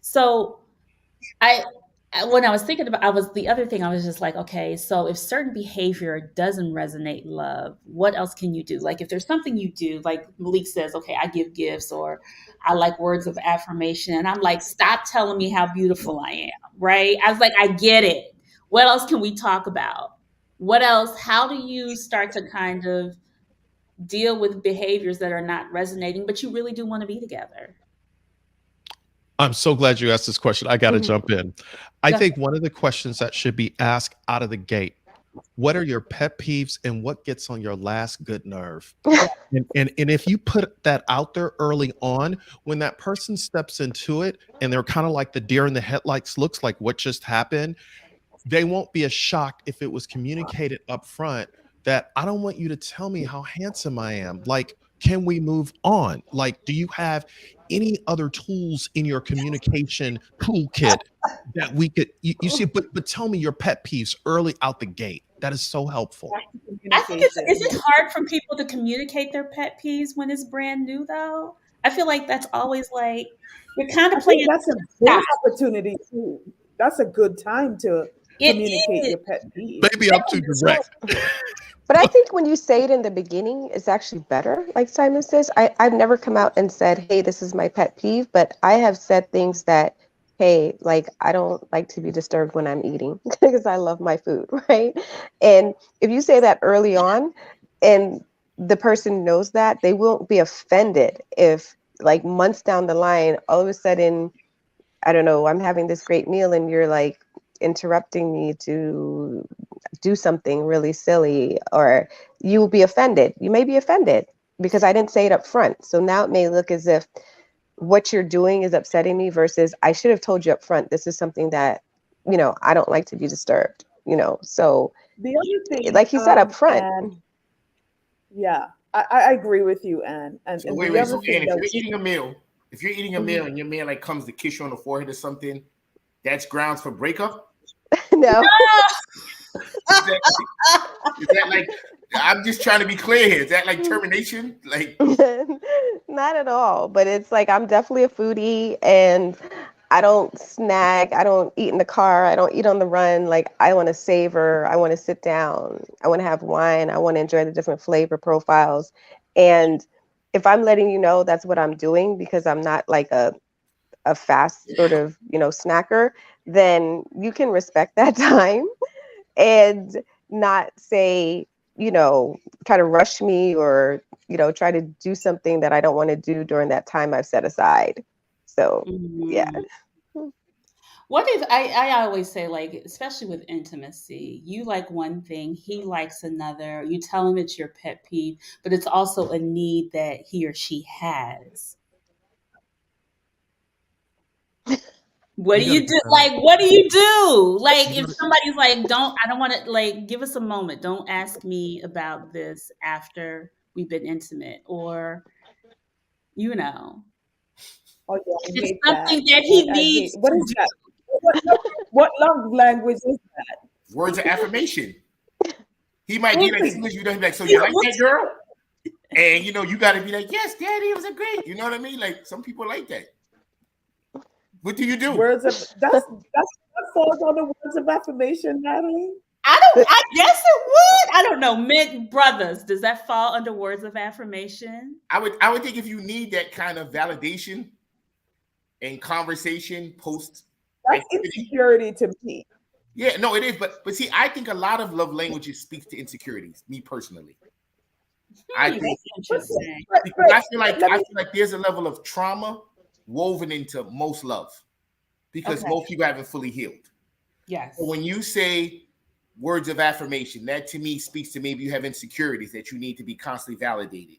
So I when I was thinking about I was the other thing I was just like, okay, so if certain behavior doesn't resonate love, what else can you do? Like if there's something you do, like Malik says, okay, I give gifts or I like words of affirmation. And I'm like, stop telling me how beautiful I am, right? I was like, I get it. What else can we talk about? What else? How do you start to kind of deal with behaviors that are not resonating, but you really do want to be together? I'm so glad you asked this question. I got to Hmm. jump in. I Go think one of the questions that should be asked out of the gate: what are your pet peeves and what gets on your last good nerve? Yeah. And if you put that out there early on, when that person steps into it and they're kind of like the deer in the headlights, looks like what just happened, they won't be as shocked if it was communicated up front that I don't want you to tell me how handsome I am. Like, can we move on? Like, do you have any other tools in your communication toolkit that we could you see, but tell me your pet peeves early out the gate. That is so helpful. Back to I think it's communication. is Yeah. it hard for people to communicate their pet peeves when it's brand new though? I feel like that's always like you're kind of I think playing that's a stop. great opportunity too. That's a good time to It communicate is. your pet peeve. Maybe I'm too So, direct. but I think when you say it in the beginning, it's actually better. Like Simon says, I've never come out and said, hey, this is my pet peeve, but I have said things that, hey, like I don't like to be disturbed when I'm eating because I love my food, right? And if you say that early on and the person knows that, they won't be offended if like months down the line, all of a sudden, I don't know, I'm having this great meal and you're like interrupting me to do something really silly, or you will be offended. You may be offended because I didn't say it up front. So now it may look as if what you're doing is upsetting me versus I should have told you up front. This is something that, I don't like to be disturbed. So The other thing, like he said up front. and yeah, I agree with you, Anne. And So and wait, the wait. other So Ann, thing if that you're eating a meal, Mhm. and your man like comes to kiss you on the forehead or something, that's grounds for breakup. No. Is that is that like? I'm just trying to be clear here. Is that like termination? Like, Not at all, but it's like I'm definitely a foodie and I don't snack, I don't eat in the car, I don't eat on the run. Like I want to savor, I want to sit down, I want to have wine, I want to enjoy the different flavor profiles. And if I'm letting you know that's what I'm doing because I'm not like a fast sort of, snacker, then you can respect that time and not say, you know, try to rush me or, try to do something that I don't want to do during that time I've set aside. So, yeah. Mhm. What if I always say like especially with intimacy, you like one thing, he likes another. You tell him it's your pet peeve, but it's also a need that he or she has. What do You got to you get do? down. Like, what do you do? Like, You if got to, somebody's like, I don't want to, like, give us a moment. Don't ask me about this after we've been intimate. Or, you know, Oh yeah, if I it's hate something that. that he I hate needs what to is do. that? What love language is that? words of affirmation. He might be like, as Really? soon as you know, he's like, so you Yeah, like that what's, girl? And you got to be like, yes, daddy, it was a great. You know what I mean? Like some people like that. What do you do? Words of that falls on the words of affirmation, Natalie. But I guess it would. I don't know. Men, brothers, does that fall under words of affirmation? I would think if you need that kind of validation and conversation post That's activity. insecurity to me. Yeah, no, it is. But see, I think a lot of love languages speaks to insecurities. Me personally, I think That's But, interesting. because I feel but like let I me feel like there's a level of trauma woven into most love because most people haven't fully healed. Yes. So when you say words of affirmation, that to me speaks to maybe you have insecurities that you need to be constantly validated.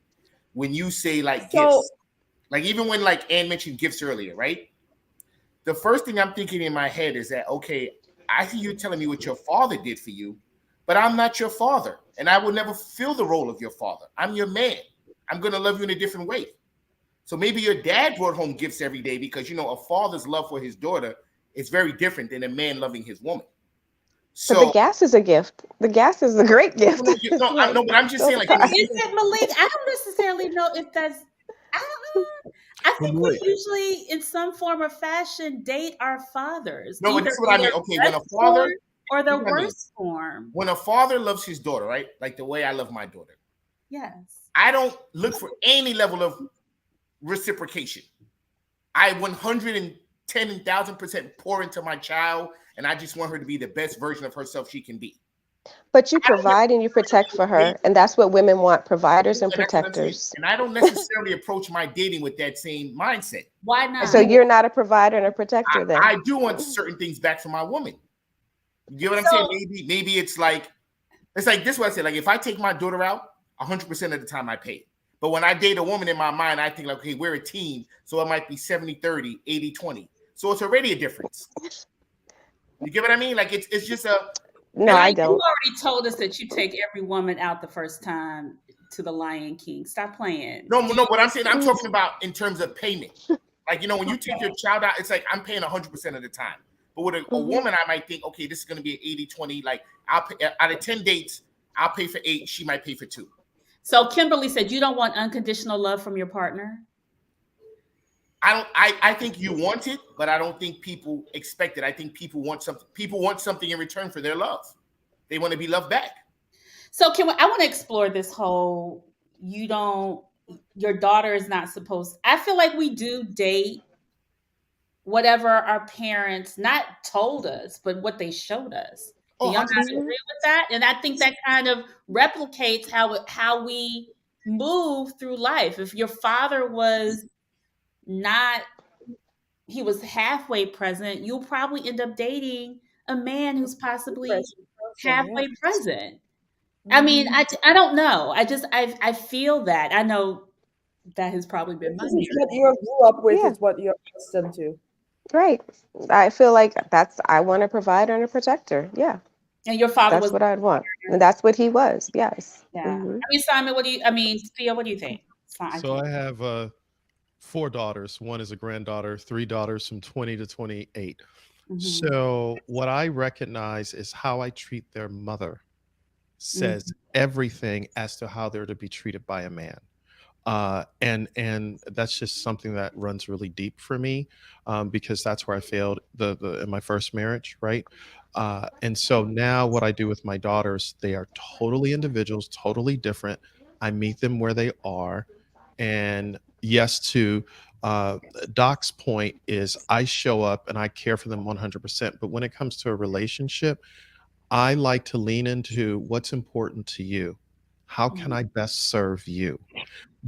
When you say like gifts, like even when like Ann mentioned gifts earlier, right? The first thing I'm thinking in my head is that, okay, I hear you telling me what your father did for you, but I'm not your father. And I will never fill the role of your father. I'm your man. I'm going to love you in a different way. So maybe your dad brought home gifts every day because, you know, a father's love for his daughter is very different than a man loving his woman. So but the gas is a gift. The gas is a great gift. No, but I'm just saying, like, is it, Malik? I don't necessarily know if that's. I think we usually, in some form or fashion, date our fathers. No, but this is what I mean. Okay, when a father or the worst form. When a father loves his daughter, right? Like the way I love my daughter. Yes. I don't look for any level of reciprocation. I 110,000% pour into my child, and I just want her to be the best version of herself she can be. But you provide and you protect for her, and that's what women want, providers and protectors. And I don't necessarily approach my dating with that same mindset. Why not? So you're not a provider and a protector then? I do want certain things back from my woman. You get what I'm saying? Maybe it's like this is what I said. Like if I take my daughter out, 100% of the time I pay. But when I date a woman in my mind, I think like, okay, we're a team. So it might be 70-30, 80-20. So it's already a difference. You get what I mean? Like it's just a No, I don't. You already told us that you take every woman out the first time to the Lion King. Stop playing. No, but I'm saying I'm talking about in terms of payment. Like, you know, when you take your child out, it's like I'm paying 100% of the time. But with a woman, I might think, okay, this is going to be an 80-20. Like I'll pay out of 10 dates, I'll pay for 8. She might pay for 2. So Kimberly said you don't want unconditional love from your partner. I think you want it, but I don't think people expect it. I think people want something. People want something in return for their love. They want to be loved back. So I want to explore this whole, your daughter is not supposed. I feel like we do date whatever our parents not told us, but what they showed us. Do y'all not agree with that? And I think that kind of replicates how we move through life. If your father was he was halfway present, you'll probably end up dating a man who's possibly halfway present. I mean, I don't know. I feel that. I know that has probably been my what you grew up with is what you're accustomed to. Right. I feel like I want a provider and a protector. Yeah. And your father that's what I'd want. And that's what he was. Yes. Yeah. I mean, Simon, Theo, what do you think? So I have 4 daughters. One is a granddaughter, 3 daughters from 20 to 28. So what I recognize is how I treat their mother says everything as to how they're to be treated by a man. And that's just something that runs really deep for me, because that's where I failed in my first marriage, right? And so now what I do with my daughters, they are totally individuals, totally different. I meet them where they are. And yes, to Doc's point is I show up and I care for them 100%. But when it comes to a relationship, I like to lean into what's important to you. How can I best serve you?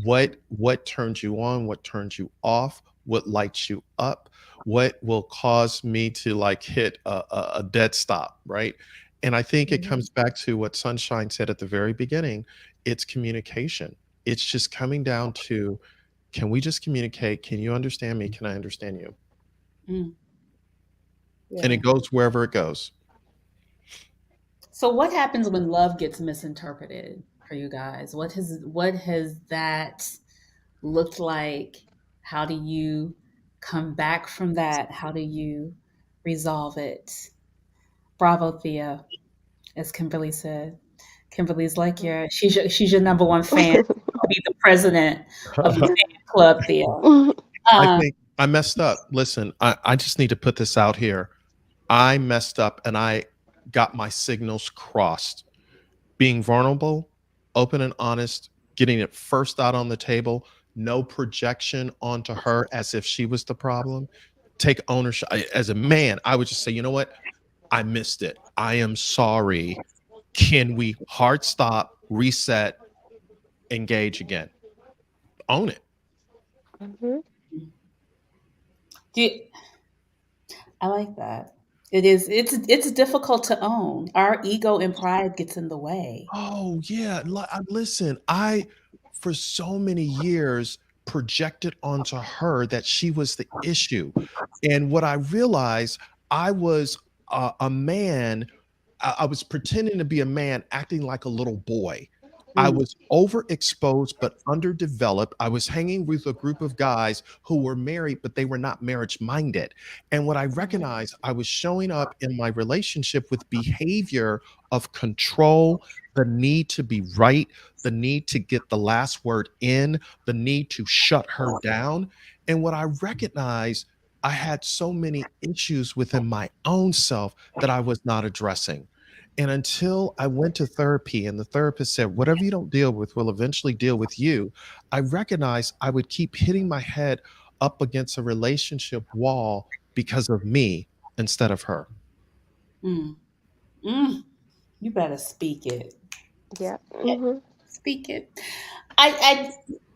What turns you on? What turns you off? What lights you up? What will cause me to like hit a dead stop, right? And I think it comes back to what Sunshine said at the very beginning. It's communication. It's just coming down to, can we just communicate? Can you understand me? Can I understand you? Yeah. And it goes wherever it goes. So what happens when love gets misinterpreted for you guys? What has that looked like? How do you come back from that? How do you resolve it? Bravo, Thea, as Kimberly said. Kimberly's like she's your number one fan. I'll be the president of the fan club, Thea. I think I messed up. Listen, I just need to put this out here. I messed up and I got my signals crossed. Being vulnerable, open and honest, getting it first out on the table, no projection onto her as if she was the problem. Take ownership. As a man, I would just say, you know what? I missed it. I am sorry. Can we hard stop, reset, engage again? Own it. Do you, I like that. It is. It's difficult to own. Our ego and pride gets in the way. Oh yeah, listen, I for so many years projected onto her that she was the issue. And what I realized, I was a man. I was pretending to be a man, acting like a little boy. I Mm, was overexposed but underdeveloped. I was hanging with a group of guys who were married, but they were not marriage minded. And what I recognized, I was showing up in my relationship with behavior of control, the need to be right, the need to get the last word in, the need to shut her down. And what I recognized, I had so many issues within my own self that I was not addressing. And until I went to therapy and the therapist said, whatever you don't deal with will eventually deal with you, I recognized I would keep hitting my head up against a relationship wall because of me instead of her. mm, mm. You better speak it. Yeah. Yeah, Hmm. speak it. I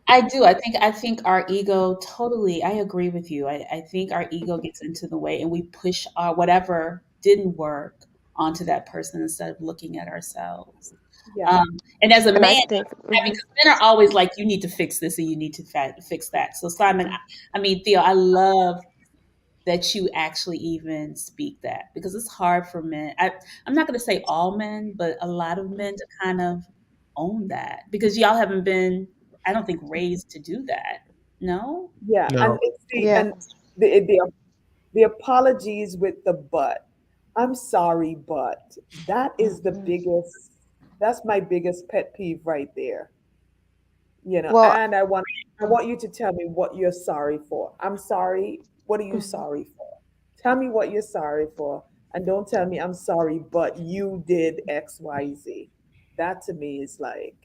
I do. I think our ego totally. I agree with you. I think our ego gets into the way, and we push our whatever didn't work onto that person instead of looking at ourselves. Yeah. And as a And I man, think, because men are always like, you need to fix this and you need to fix that. So Simon, I mean Theo, I love that you actually even speak that because it's hard for men. I'm not going to say all men, but a lot of men to kind of own that because y'all haven't been, I don't think, raised to do that. No? Yeah. And No, it's the yeah. and the apologies with the but. I'm sorry, but that is the Mhm. biggest. That's my biggest pet peeve right there. Well, And I want you to tell me what you're sorry for. I'm sorry. What are you mhm. sorry for? Tell me what you're sorry for, and don't tell me I'm sorry, but you did X, Y, Z. That to me is like,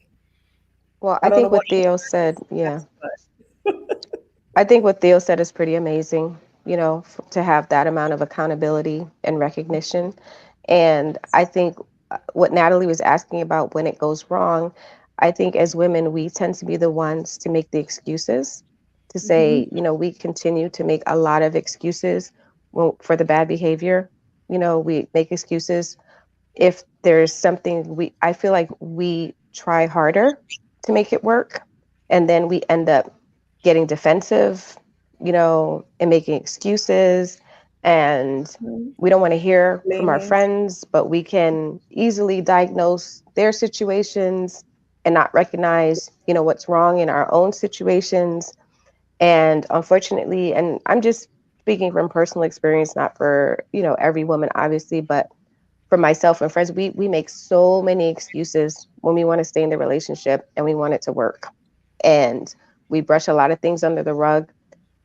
Well, I I don't know think what what you Theo said, yeah. guys, but I think what Theo said is pretty amazing, to have that amount of accountability and recognition. And I think what Natalie was asking about when it goes wrong, I think as women, we tend to be the ones to make the excuses, to Mhm. say, we continue to make a lot of excuses for the bad behavior. We make excuses if there's something I feel like we try harder to make it work, and then we end up getting defensive, and making excuses, and Mhm. we don't want to hear from our Blaming. friends, but we can easily diagnose their situations and not recognize, what's wrong in our own situations. And unfortunately, and I'm just speaking from personal experience, not for, every woman, obviously, but for myself and friends, we make so many excuses when we want to stay in the relationship and we want it to work. And we brush a lot of things under the rug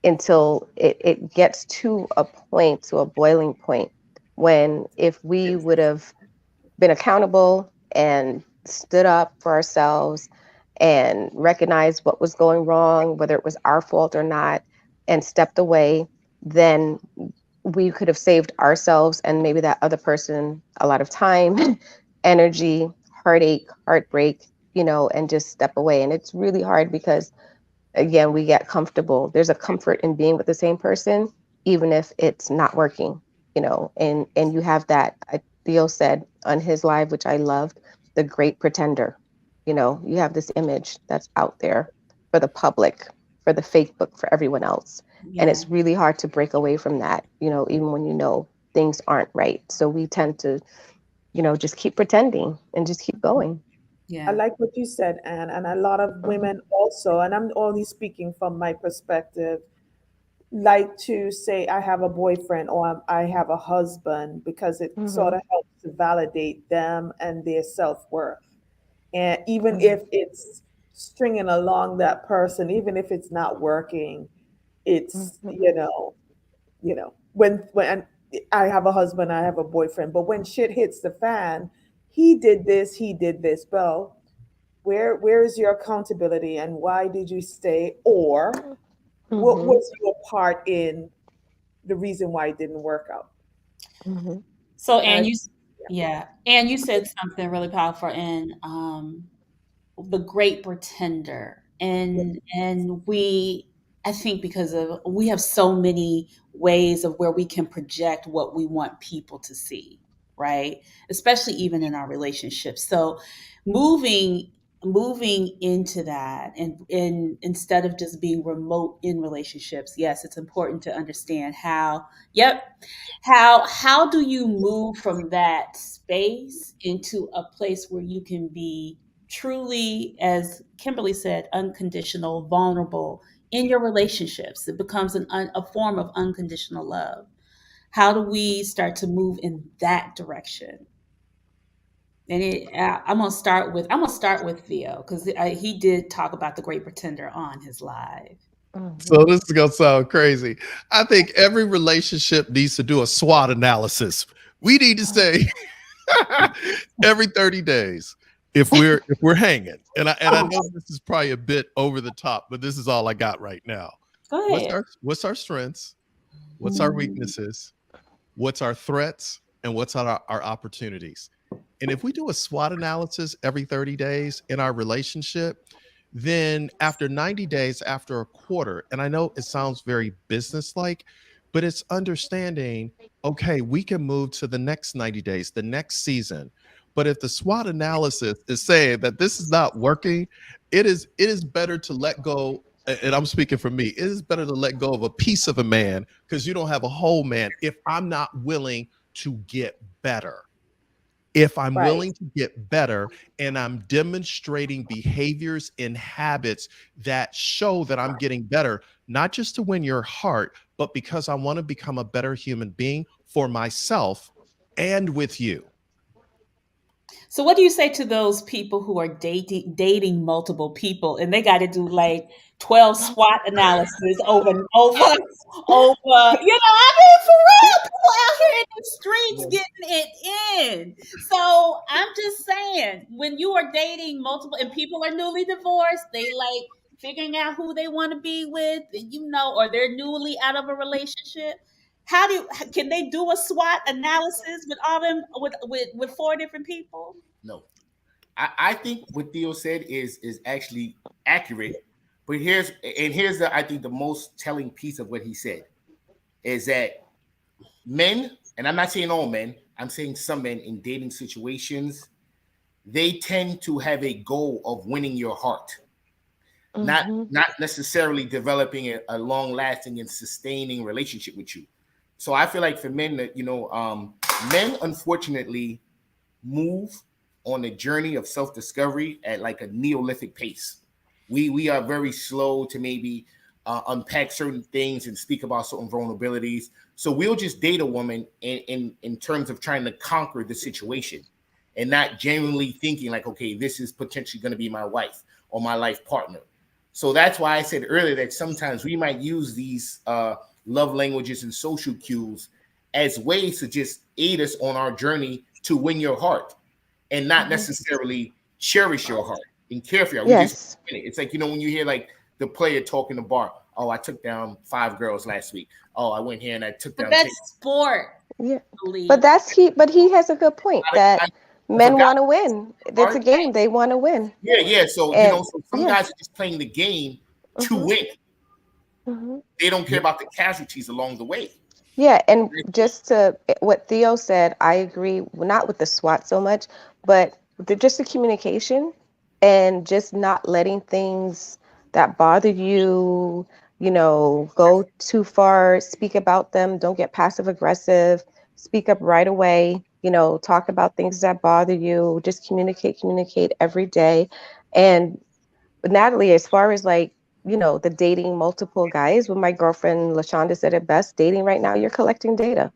until it gets to a point, to a boiling point, when if we would have been accountable and stood up for ourselves and recognized what was going wrong, whether it was our fault or not, and stepped away, then we could have saved ourselves and maybe that other person a lot of time, energy, heartache, heartbreak, and just step away. And it's really hard because, again, we get comfortable. There's a comfort in being with the same person, even if it's not working, and you have that. Theo said on his live, which I loved, the great pretender. You have this image that's out there for the public, for the fake book, for everyone else. And Yeah. it's really hard to break away from that, even when things aren't right. So we tend to, just keep pretending and just keep going. I Yeah. like what you said, Anne, and a lot of Mhm. women also, and I'm only speaking from my perspective, like to say I have a boyfriend or I have a husband because it sort Mhm. of helps to validate them and their self-worth. And even Mhm. if it's stringing along that person, even if it's not working, it's, Mhm. when I have a husband, I have a boyfriend, but when shit hits the fan, he did this. Well, where is your accountability and why did you stay? Or what Mhm. was your part in the reason why it didn't work out? Mhm. So, And I, and you, yeah, and you said something really powerful in the great pretender, yeah, and we I think because of we have so many ways of where we can project what we want people to see, right? Especially even in our relationships. So moving moving into that and instead of just being remote in relationships, yes, it's important to understand how, yep, how do you move from that space into a place where you can be truly, as Kimberly said, unconditional, vulnerable in your relationships? It becomes a form of unconditional love. How do we start to move in that direction? And I'm gonna start with Theo because he did talk about the Great Pretender on his live. So Mhm. this is gonna sound crazy. I think every relationship needs to do a SWOT analysis. We need to say every 30 days if we're hanging. And I know this is probably a bit over the top, but this is all I got right now. Go What's ahead. our strengths? What's our Mm, weaknesses? What's our threats? And what's our opportunities? And if we do a SWOT analysis every 30 days in our relationship, then after 90 days, after a quarter, and I know it sounds very businesslike, but it's understanding, okay, we can move to the next 90 days, the next season. But if the SWOT analysis is saying that this is not working, it is better to let go. And I'm speaking for me, it is better to let go of a piece of a man because you don't have a whole man if I'm not willing to get better. If I'm right. willing to get better and I'm demonstrating behaviors and habits that show that I'm getting better, not just to win your heart, but because I want to become a better human being for myself and with you. So what do you say to those people who are dating multiple people and they got to do like 12 SWOT analysis over and over? You know, I mean, for real, people out here in the streets getting it in. So I'm just saying, when you are dating multiple and people are newly divorced, they like figuring out who they want to be with, you know, or they're newly out of a relationship. How do can they do a SWOT analysis with all them with four different people? No, I think what Theo said is actually accurate. But here's the I think the most telling piece of what he said is that men, and I'm not saying all men, I'm saying some men in dating situations, they tend to have a goal of winning your heart, not Mhm. not necessarily developing a long lasting and sustaining relationship with you. So I feel like for men that men unfortunately move on a journey of self discovery at like a Neolithic pace. We are very slow to maybe unpack certain things and speak about certain vulnerabilities. So we'll just date a woman in terms of trying to conquer the situation and not genuinely thinking like, okay, this is potentially going to be my wife or my life partner. So that's why I said earlier that sometimes we might use these love languages and social cues as ways to just aid us on our journey to win your heart and not Mhm. necessarily cherish your heart and care for you. We just Yes. it's like when you hear like the player talk in the bar. Oh, I took down 5 girls last week. Oh, I went here and I took But down 10. that's sport, Yeah. Lee. But he has a good point I, that I men forgot want to win. the It's a part. game. They want to win. Yeah, yeah. So And so some yeah. guys are just playing the game to Mhm. win. Mhm. They don't care about the casualties along the way. Yeah, and just to what Theo said, I agree, well, not with the SWAT so much, but just the communication and just not letting things that bother you, go too far, speak about them, don't get passive aggressive, speak up right away, talk about things that bother you, just communicate every day. And Natalie, as far as like, the dating multiple guys, when my girlfriend LaShonda said it best, dating right now, you're collecting data.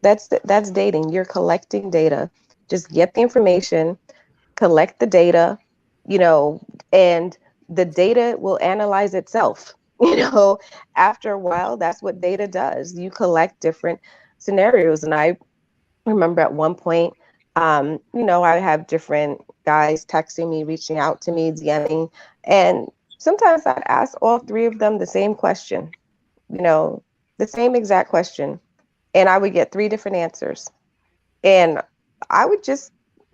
That's dating. You're collecting data. Just get the information, collect the data, you know, and the data will analyze itself. After a while, that's what data does. You collect different scenarios. And I remember at one point, I have different guys texting me, reaching out to me, DMing, and sometimes I'd ask all three of them the same question, you know, the same exact question, and I would get three different answers. And I would just,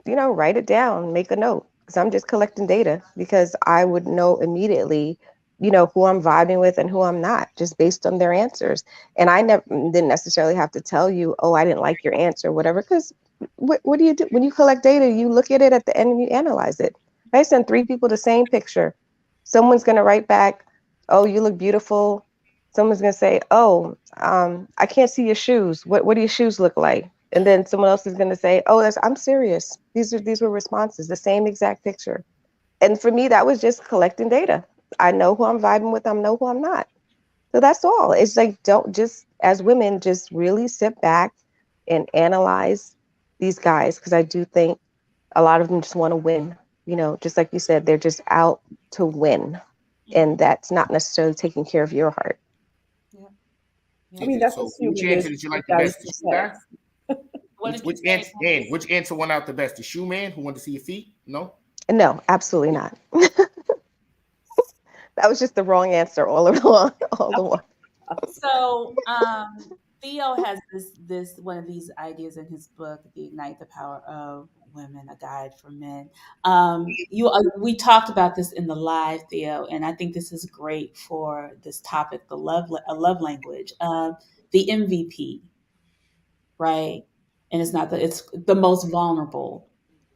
write it down, make a note, because I'm just collecting data because I would know immediately who I'm vibing with and who I'm not, just based on their answers. And I never didn't necessarily have to tell you, oh, I didn't like your answer, whatever, because what do you do when you collect data? You look at it at the end and you analyze it. If I send 3 people the same picture, someone's going to write back, oh, you look beautiful. Someone's going to say, oh, I can't see your shoes. What do your shoes look like? And then someone else is going to say, oh, I'm serious. These were responses, the same exact picture. And for me, that was just collecting data. I know who I'm vibing with. I know who I'm not. So that's all. It's like, don't just, as women, just really sit back and analyze these guys, because I do think a lot of them just want to win. Just like you said, they're just out to win. And that's not necessarily taking care of your heart. I mean, that's so which answer did you like the best? The shoe guy? Which answer won out the best? The shoe man who wanted to see your feet? No, absolutely not. That was just the wrong answer all along. So Theo has this one of these ideas in his book, The Ignite the Power of Women, a guide for men. We talked about this in the live, Theo, and I think this is great for this topic, the love language, the MVP, right? And it's the most vulnerable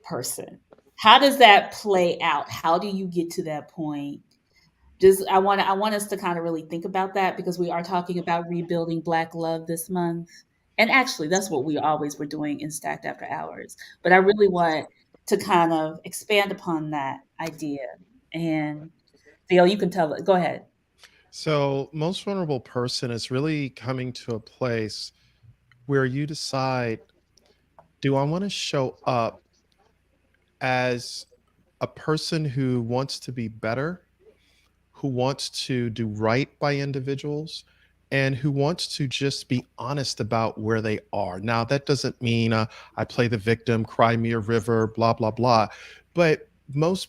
person. How does that play out? How do you get to that point? I want us to kind of really think about that, because we are talking about rebuilding Black love this month. And actually, that's what we always were doing in Stacked After Hours. But I really want to kind of expand upon that idea. And Theo, you can tell it. Go ahead. So, most vulnerable person is really coming to a place where you decide, do I want to show up as a person who wants to be better, who wants to do right by individuals, and who wants to just be honest about where they are? Now, that doesn't mean I play the victim, cry me a river, blah, blah, blah. But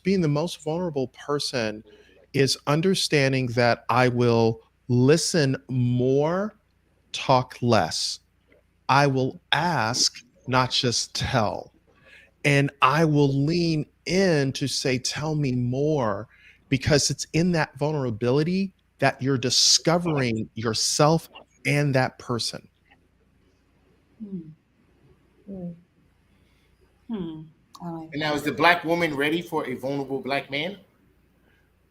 being the most vulnerable person is understanding that I will listen more, talk less. I will ask, not just tell. And I will lean in to say, tell me more, because it's in that vulnerability that you're discovering yourself and that person. And now, is the Black woman ready for a vulnerable Black man?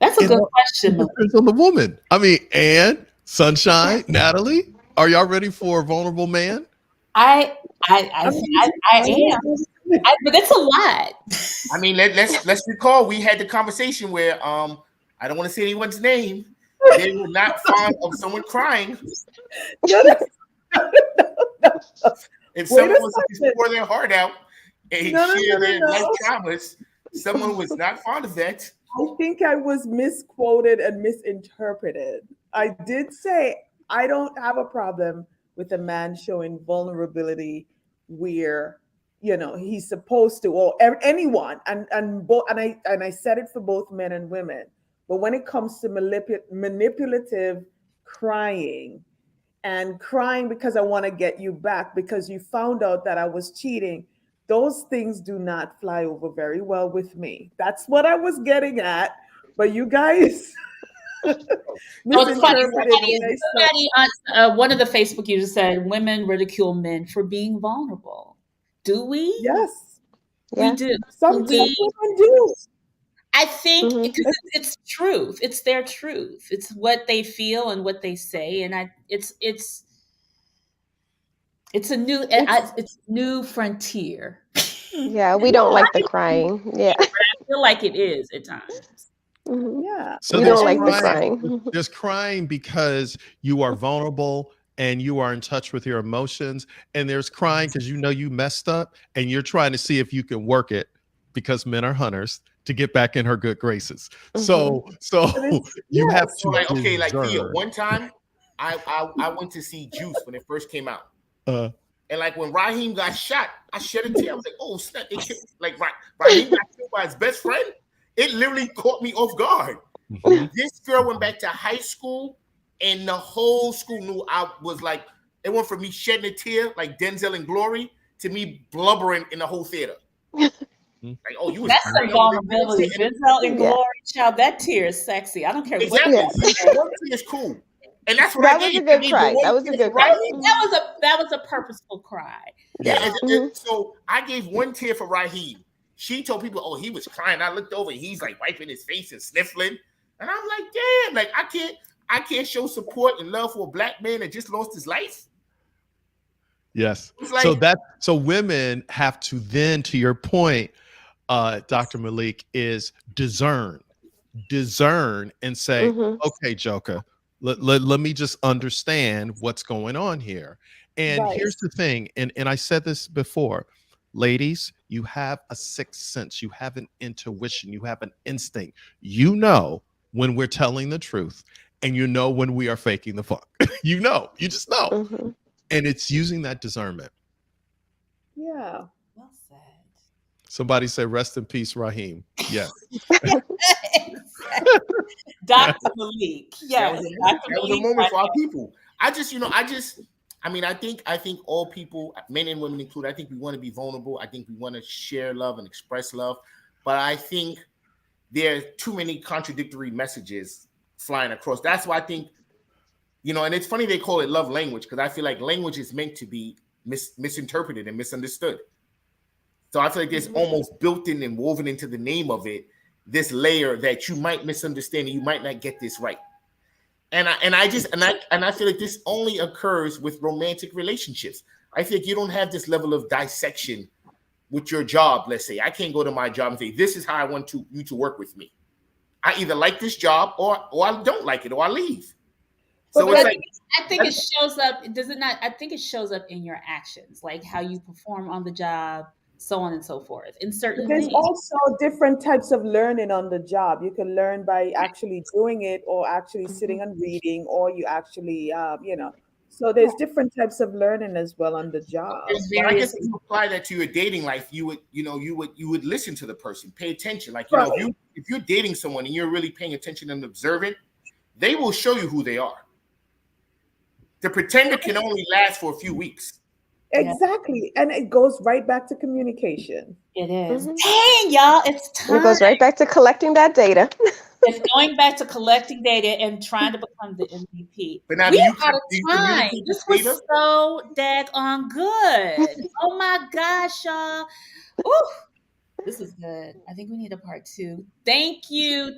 That's a good question. It depends on the woman. I mean, Anne, Sunshine, Natalie, are y'all ready for a vulnerable man? I am. But it's a lot. I mean, let's recall we had the conversation where I don't want to say anyone's name. They were not fond of someone crying. If someone was to pour their heart out and share their life traumas, someone was not fond of that. I think I was misquoted and misinterpreted. I did say I don't have a problem with a man showing vulnerability where he's supposed to, or anyone, and I said it for both men and women. But when it comes to manipulative crying because I want to get you back because you found out that I was cheating, those things do not fly over very well with me. That's what I was getting at. But you guys misinterpreted. One of the Facebook users said, women ridicule men for being vulnerable. Do we? Yes. We do. Some women do. I think because it's truth. It's their truth. It's what they feel and what they say. And it's a new frontier. Yeah, we don't like the crying. Yeah. I feel like it is at times. Yeah. So we don't like the crying. There's crying because you are vulnerable and you are in touch with your emotions. And there's crying because you messed up and you're trying to see if you can work it, because men are hunters, to get back in her good graces. So you have to like Theo, one time I went to see Juice when it first came out. And like when Raheem got shot, I shed a tear. I was like, oh snap, they killed, like Raheem got killed by his best friend. It literally caught me off guard. This girl went back to high school and the whole school knew I was like, it went from me shedding a tear like Denzel in Glory to me blubbering in the whole theater. Like, oh, you was That's some crying over this vulnerability. bullshit. Denzel in Yeah. Glory, child. That tear is sexy. I don't care what. Exactly. Yeah. One tear is cool. And that's what That I was gave. a I good gave cry. the one That was a tear good for cry. Raheem. That was a purposeful cry. Yeah. Mhm. So I gave one tear for Raheem. She told people, oh, he was crying. I looked over, he's like wiping his face and sniffling. And I'm like, damn, like I can't show support and love for a black man that just lost his life. Yes. It's like, So women have to then, to your point, Dr. Malik, is discern and say, Mhm. okay, Joker, let me just understand what's going on here. And Right. here's the thing, and I said this before, ladies, you have a sixth sense, you have an intuition, you have an instinct. You know when we're telling the truth, and you know when we are faking the funk. You just know. Mhm. And it's using that discernment. Yeah. Well said. Somebody say, rest in peace, Raheem. Yes. Dr. Malik. that Yes. was a Dr. moment, that was a Malik. moment for our people. I think all people, men and women included, I think we want to be vulnerable. I think we want to share love and express love. But I think there are too many contradictory messages flying across. That's why I think, and it's funny they call it love language, because I feel like language is meant to be misinterpreted and misunderstood. So I feel like there's almost built in and woven into the name of it this layer that you might misunderstand and you might not get this right. And I feel like this only occurs with romantic relationships. I think you don't have this level of dissection with your job. Let's say I can't go to my job and say, this is how I want you to work with me. I either like this job or I don't like it, or I leave. So But it's like, I think it shows up. Does it not? I think it shows up in your actions, like how you perform on the job, so on and so forth. In certain There's things. also different types of learning on the job. You can learn by actually doing it, or actually sitting and reading, or you actually, So there's different types of learning as well on the job. There's I guess various. if you apply that to your dating life, you would listen to the person, pay attention. Like, Right. if you're dating someone and you're really paying attention and observant, they will show you who they are. The pretender can only last for a few weeks. Exactly. And it goes right back to communication. It is. Mhm. Dang, y'all, it's time. It goes right back to collecting that data. It's going back to collecting data and trying to become the MVP. But now, We do you are out of time. communicate This this was data? so daggone good. Oh my gosh, y'all. Ooh, this is good. I think we need a part 2. Thank you,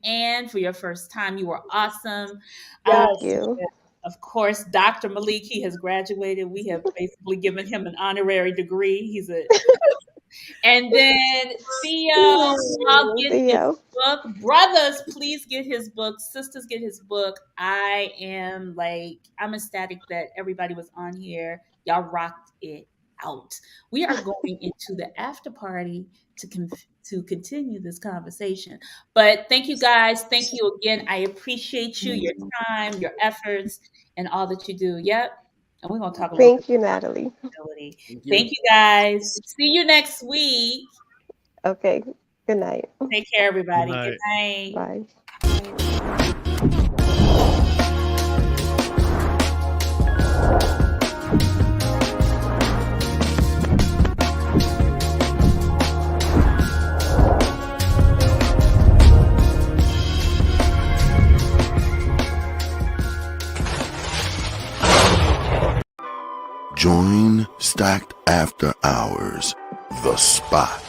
Anne, for your first time. You were awesome. Thank you. Of course, Dr. Malik, he has graduated. We have basically given him an honorary degree. He's a And then Theo, I'll get his Theo. book. Brothers, please get his book. Sisters, get his book. I'm ecstatic that everybody was on here. Y'all rocked it out. We are going into the after party to continue this conversation. But thank you guys. Thank you again. I appreciate you, your time, your efforts, and all that you do. Yep. And we're going to talk a little bit Thank you, Natalie. about ability. Thank you guys. See you next week. Okay. Good night. Take care, everybody. Good Good night. Bye. Join Stacked After Hours, The Spot,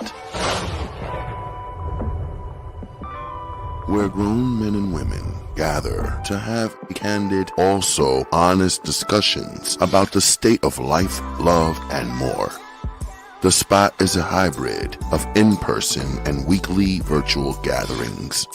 where grown men and women gather to have candid, also honest discussions about the state of life, love, and more. The Spot is a hybrid of in-person and weekly virtual gatherings.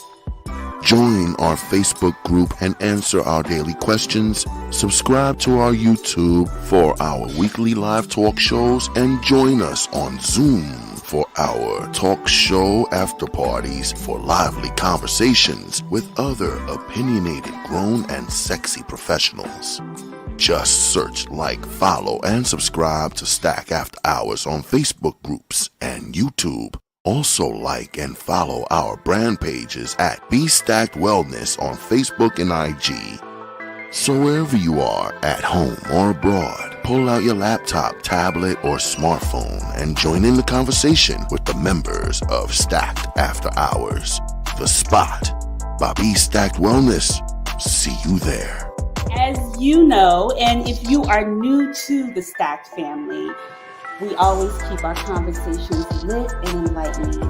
Join our Facebook group and answer our daily questions. Subscribe to our YouTube for our weekly live talk shows, and join us on Zoom for our talk show after parties for lively conversations with other opinionated, grown, and sexy professionals. Just search, like, follow, and subscribe to Stack After Hours on Facebook groups and YouTube. Also like and follow our brand pages at Be Stacked Wellness on Facebook and IG. So wherever you are, at home or abroad, pull out your laptop, tablet, or smartphone and join in the conversation with the members of Stacked After Hours. The Spot by Be Stacked Wellness. See you there. As you know, and if you are new to the Stacked family, we always keep our conversations lit and enlightening.